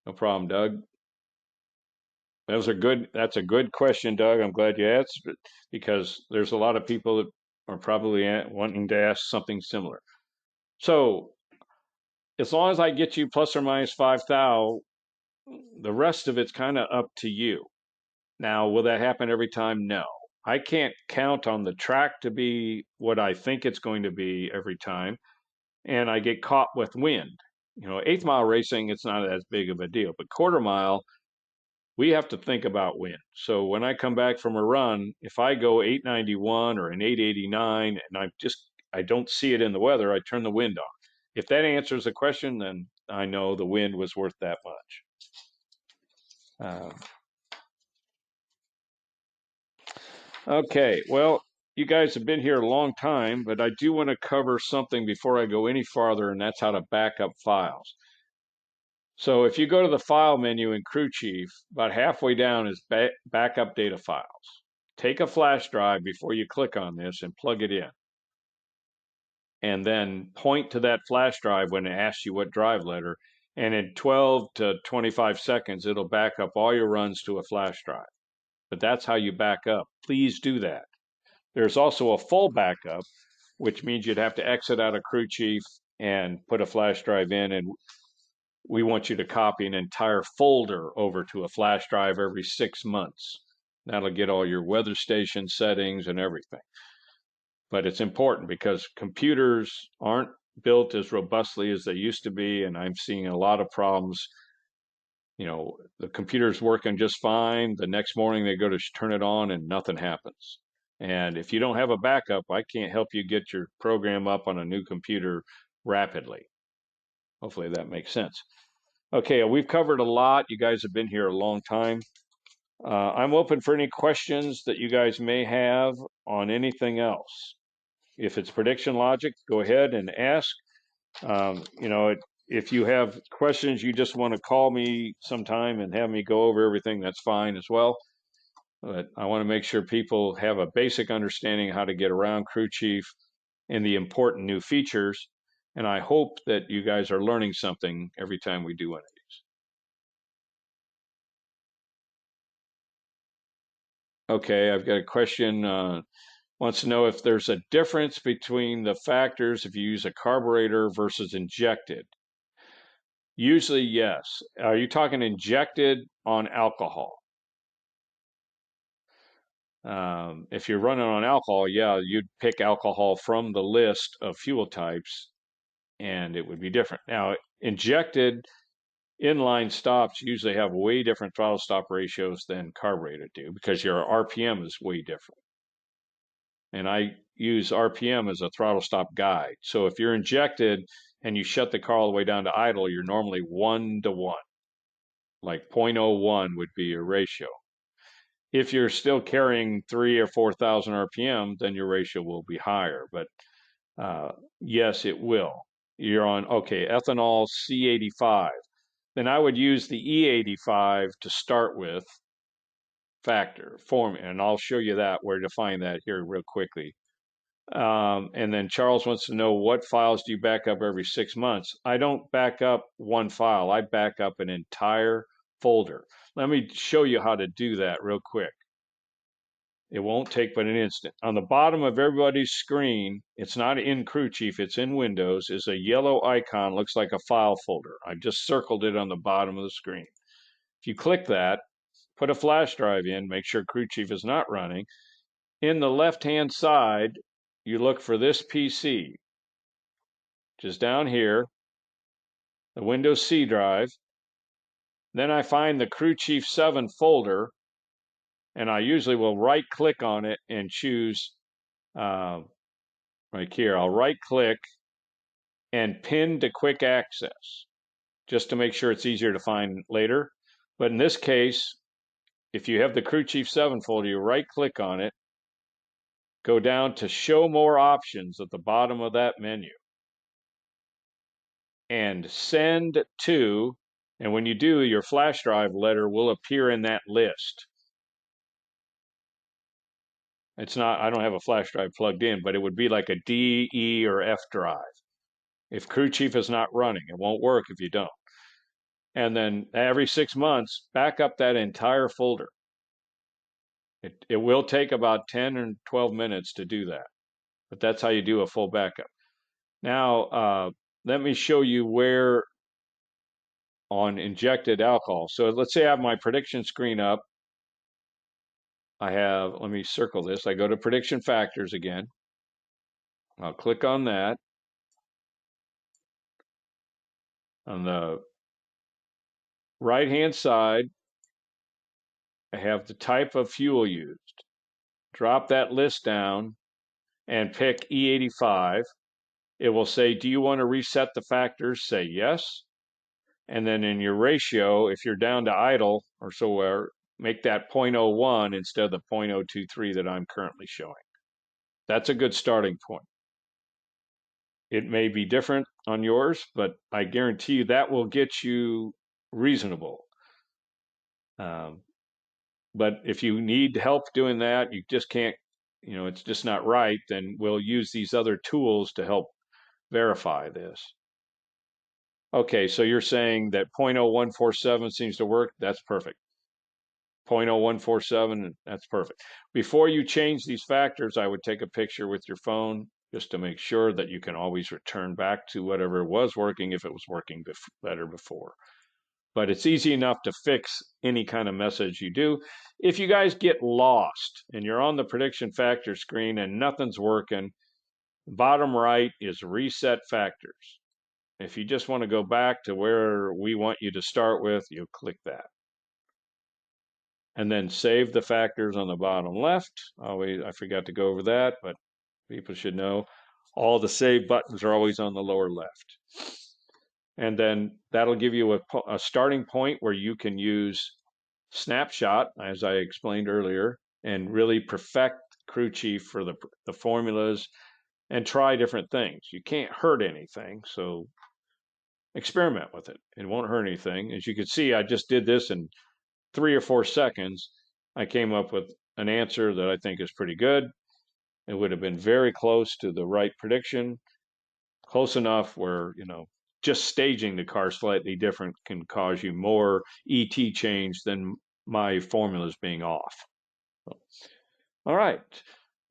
No problem, Doug. That's a good question, Doug. I'm glad you asked it because there's a lot of people that are probably wanting to ask something similar. So as long as I get you plus or minus 5 thou, the rest of it's kind of up to you. Now, will that happen every time? No. I can't count on the track to be what I think it's going to be every time, and I get caught with wind. Eighth mile racing, it's not as big of a deal, but quarter mile, we have to think about wind. So when I come back from a run, if I go 891 or an 889 and I don't see it in the weather, I turn the wind off. If that answers the question, then I know the wind was worth that much. Okay, well, you guys have been here a long time, but I do want to cover something before I go any farther, and that's how to back up files. So if you go to the File menu in Crew Chief, about halfway down is Backup Data Files. Take a flash drive before you click on this and plug it in. And then point to that flash drive when it asks you what drive letter, and in 12 to 25 seconds, it'll back up all your runs to a flash drive. But that's how you back up. Please do that. There's also a full backup, which means you'd have to exit out of Crew Chief and put a flash drive in, and we want you to copy an entire folder over to a flash drive every 6 months. That'll get all your weather station settings and everything. But it's important because computers aren't built as robustly as they used to be, and I'm seeing a lot of problems. The computer's working just fine. The next morning they go to turn it on and nothing happens. And if you don't have a backup, I can't help you get your program up on a new computer rapidly. Hopefully that makes sense. Okay, we've covered a lot. You guys have been here a long time. I'm open for any questions that you guys may have on anything else. If it's prediction logic, go ahead and ask. If you have questions, you just want to call me sometime and have me go over everything, that's fine as well. But I want to make sure people have a basic understanding of how to get around Crew Chief and the important new features. And I hope that you guys are learning something every time we do one of these. Okay, I've got a question. Wants to know if there's a difference between the factors if you use a carburetor versus injected. Usually, yes. Are you talking injected on alcohol? If you're running on alcohol, yeah, you'd pick alcohol from the list of fuel types and it would be different. Now, injected inline stops usually have way different throttle stop ratios than carbureted do because your RPM is way different. And I use RPM as a throttle stop guide. So if you're injected and you shut the car all the way down to idle, you're normally 1-to-1. Like 0.01 would be your ratio. If you're still carrying 3 or 4,000 RPM, then your ratio will be higher. But yes, it will. You're on, okay, ethanol C85. Then I would use the E85 to start with factor form, and I'll show you that where to find that here real quickly. And then Charles wants to know what files do you back up every 6 months? I don't back up one file. I back up an entire folder. Let me show you how to do that real quick. It won't take but an instant. On the bottom of everybody's screen, it's not in Crew Chief, it's in Windows, is a yellow icon, looks like a file folder. I just circled it on the bottom of the screen. If you click that, put a flash drive in, make sure Crew Chief is not running. In the left-hand side, you look for this PC, which is down here, the Windows C drive. Then I find the Crew Chief 7 folder, and I usually will right-click on it and choose right here. I'll right-click and pin to quick access, just to make sure it's easier to find later. But in this case, if you have the Crew Chief 7 folder, you right-click on it, go down to Show More Options at the bottom of that menu, and Send to, and when you do, your flash drive letter will appear in that list. It's not, I don't have a flash drive plugged in, but it would be like a D, E, or F drive. If Crew Chief is not running, it won't work if you don't. And then every 6 months, back up that entire folder. It will take about 10 or 12 minutes to do that, but that's how you do a full backup. Now, let me show you where on injected alcohol. So let's say I have my prediction screen up. I have, let me circle this. I go to prediction factors again. I'll click on that. On the right-hand side, I have the type of fuel used. Drop that list down and pick E85. It will say, do you want to reset the factors? Say yes. And then in your ratio, if you're down to idle or somewhere, make that 0.01 instead of the 0.023 that I'm currently showing. That's a good starting point. It may be different on yours, but I guarantee you that will get you reasonable. But if you need help doing that, you just can't, it's just not right, then we'll use these other tools to help verify this. Okay, so you're saying that 0.0147 seems to work. That's perfect. 0.0147, that's perfect. Before you change these factors, I would take a picture with your phone just to make sure that you can always return back to whatever was working if it was working better before. But it's easy enough to fix any kind of message you do. If you guys get lost and you're on the prediction factor screen and nothing's working, bottom right is reset factors. If you just want to go back to where we want you to start with, you click that. and then save the factors on the bottom left. Always, I forgot to go over that, but people should know all the save buttons are always on the lower left. And then that'll give you a starting point where you can use snapshot, as I explained earlier, and really perfect crew chief for the formulas and try different things. You can't hurt anything, so experiment with it. It won't hurt anything. As you can see, I just did this in 3 or 4 seconds. I came up with an answer that I think is pretty good. It would have been very close to the right prediction, close enough where, just staging the car slightly different can cause you more ET change than my formulas being off. All right.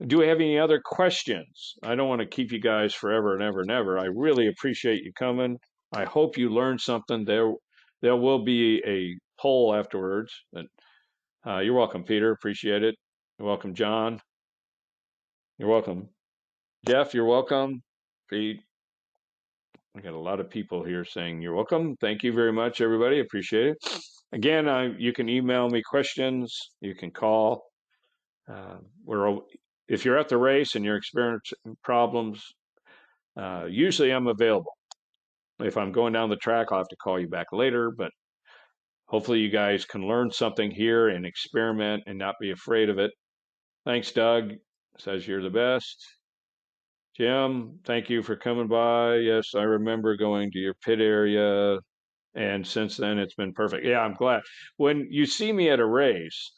Do we have any other questions? I don't want to keep you guys forever and ever and ever. I really appreciate you coming. I hope you learned something. There will be a poll afterwards. You're welcome, Peter. Appreciate it. You're welcome, John. You're welcome. Jeff, you're welcome. Pete. I got a lot of people here saying you're welcome. Thank you very much, everybody. Appreciate it. Again, you can email me questions. You can call. If you're at the race and you're experiencing problems, usually I'm available. If I'm going down the track, I'll have to call you back later, but hopefully you guys can learn something here and experiment and not be afraid of it. Thanks, Doug. Says you're the best. Jim, thank you for coming by. Yes, I remember going to your pit area, and since then it's been perfect. Yeah, I'm glad. When you see me at a race,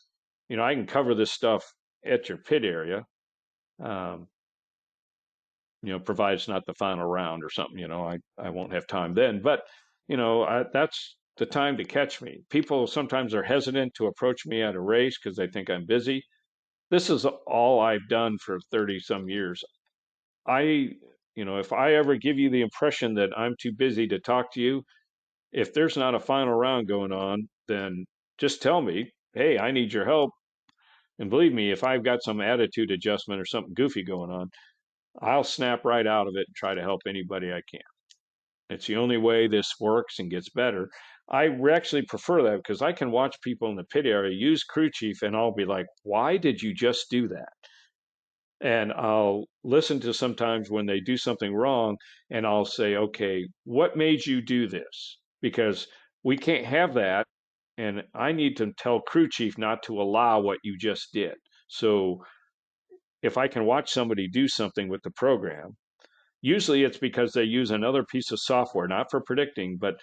I can cover this stuff at your pit area. Provided it's not the final round or something, I won't have time then. But, that's the time to catch me. People sometimes are hesitant to approach me at a race because they think I'm busy. This is all I've done for 30 some years. If I ever give you the impression that I'm too busy to talk to you, if there's not a final round going on, then just tell me, hey, I need your help. And believe me, if I've got some attitude adjustment or something goofy going on, I'll snap right out of it and try to help anybody I can. It's the only way this works and gets better. I actually prefer that because I can watch people in the pit area use crew chief and I'll be like, why did you just do that? And I'll listen to sometimes when they do something wrong and I'll say, okay, what made you do this? Because we can't have that. And I need to tell crew chief not to allow what you just did. So if I can watch somebody do something with the program, usually it's because they use another piece of software, not for predicting, but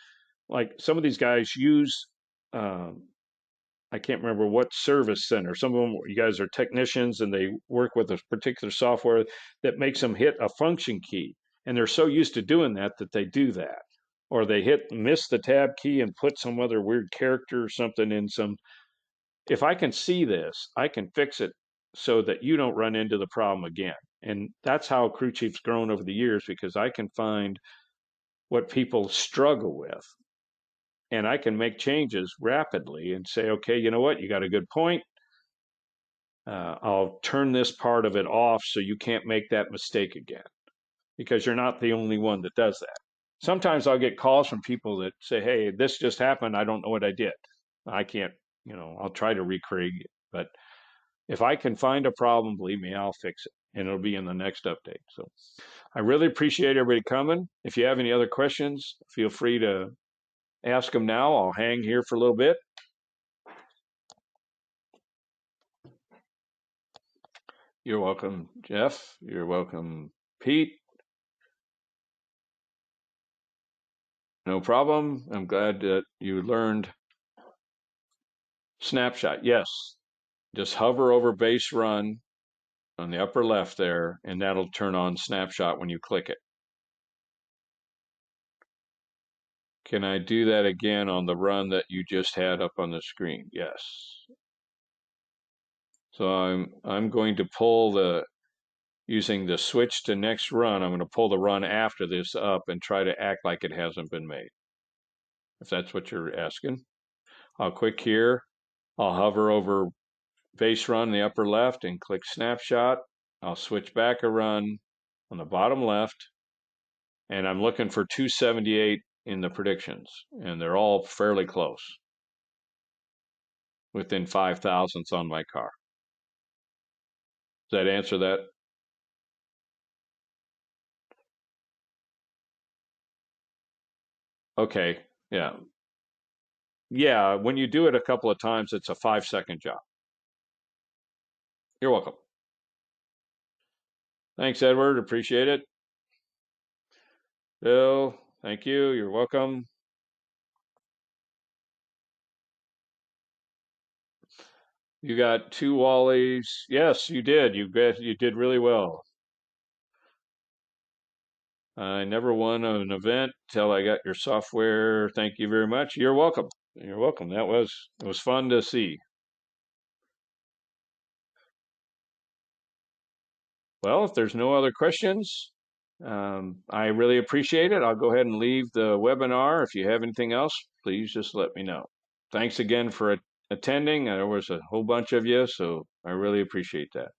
like some of these guys use, I can't remember what service center. Some of them, you guys are technicians and they work with a particular software that makes them hit a function key. And they're so used to doing that they do that. Or they miss the tab key and put some other weird character or something in some. If I can see this, I can fix it so that you don't run into the problem again. And that's how crew chief's grown over the years because I can find what people struggle with and I can make changes rapidly and say, okay, you know what? You got a good point. I'll turn this part of it off so you can't make that mistake again because you're not the only one that does that. Sometimes I'll get calls from people that say, hey, this just happened. I don't know what I did. I can't, I'll try to recreate it. But if I can find a problem, believe me, I'll fix it. And it'll be in the next update. So I really appreciate everybody coming. If you have any other questions, feel free to ask them now. I'll hang here for a little bit. You're welcome, Jeff. You're welcome, Pete. No problem. I'm glad that you learned snapshot. Yes, just hover over base run on the upper left there, and that'll turn on snapshot when you click it. Can I do that again on the run that you just had up on the screen? Yes. So I'm going to pull using the switch to next run, I'm going to pull the run after this up and try to act like it hasn't been made. If that's what you're asking. I'll click here. I'll hover over base run in the upper left and click snapshot. I'll switch back a run on the bottom left. And I'm looking for 278 in the predictions. And they're all fairly close. within 5 thousandths on my car. Does that answer that? Okay. Yeah. Yeah. When you do it a couple of times, it's a 5 second job. You're welcome. Thanks, Edward. Appreciate it. Bill, thank you. You're welcome. You got 2 Wallies. Yes, you did. You did really well. I never won an event till I got your software. Thank you very much. You're welcome. You're welcome. It was fun to see. Well, if there's no other questions, I really appreciate it. I'll go ahead and leave the webinar. If you have anything else, please just let me know. Thanks again for attending. There was a whole bunch of you, so I really appreciate that.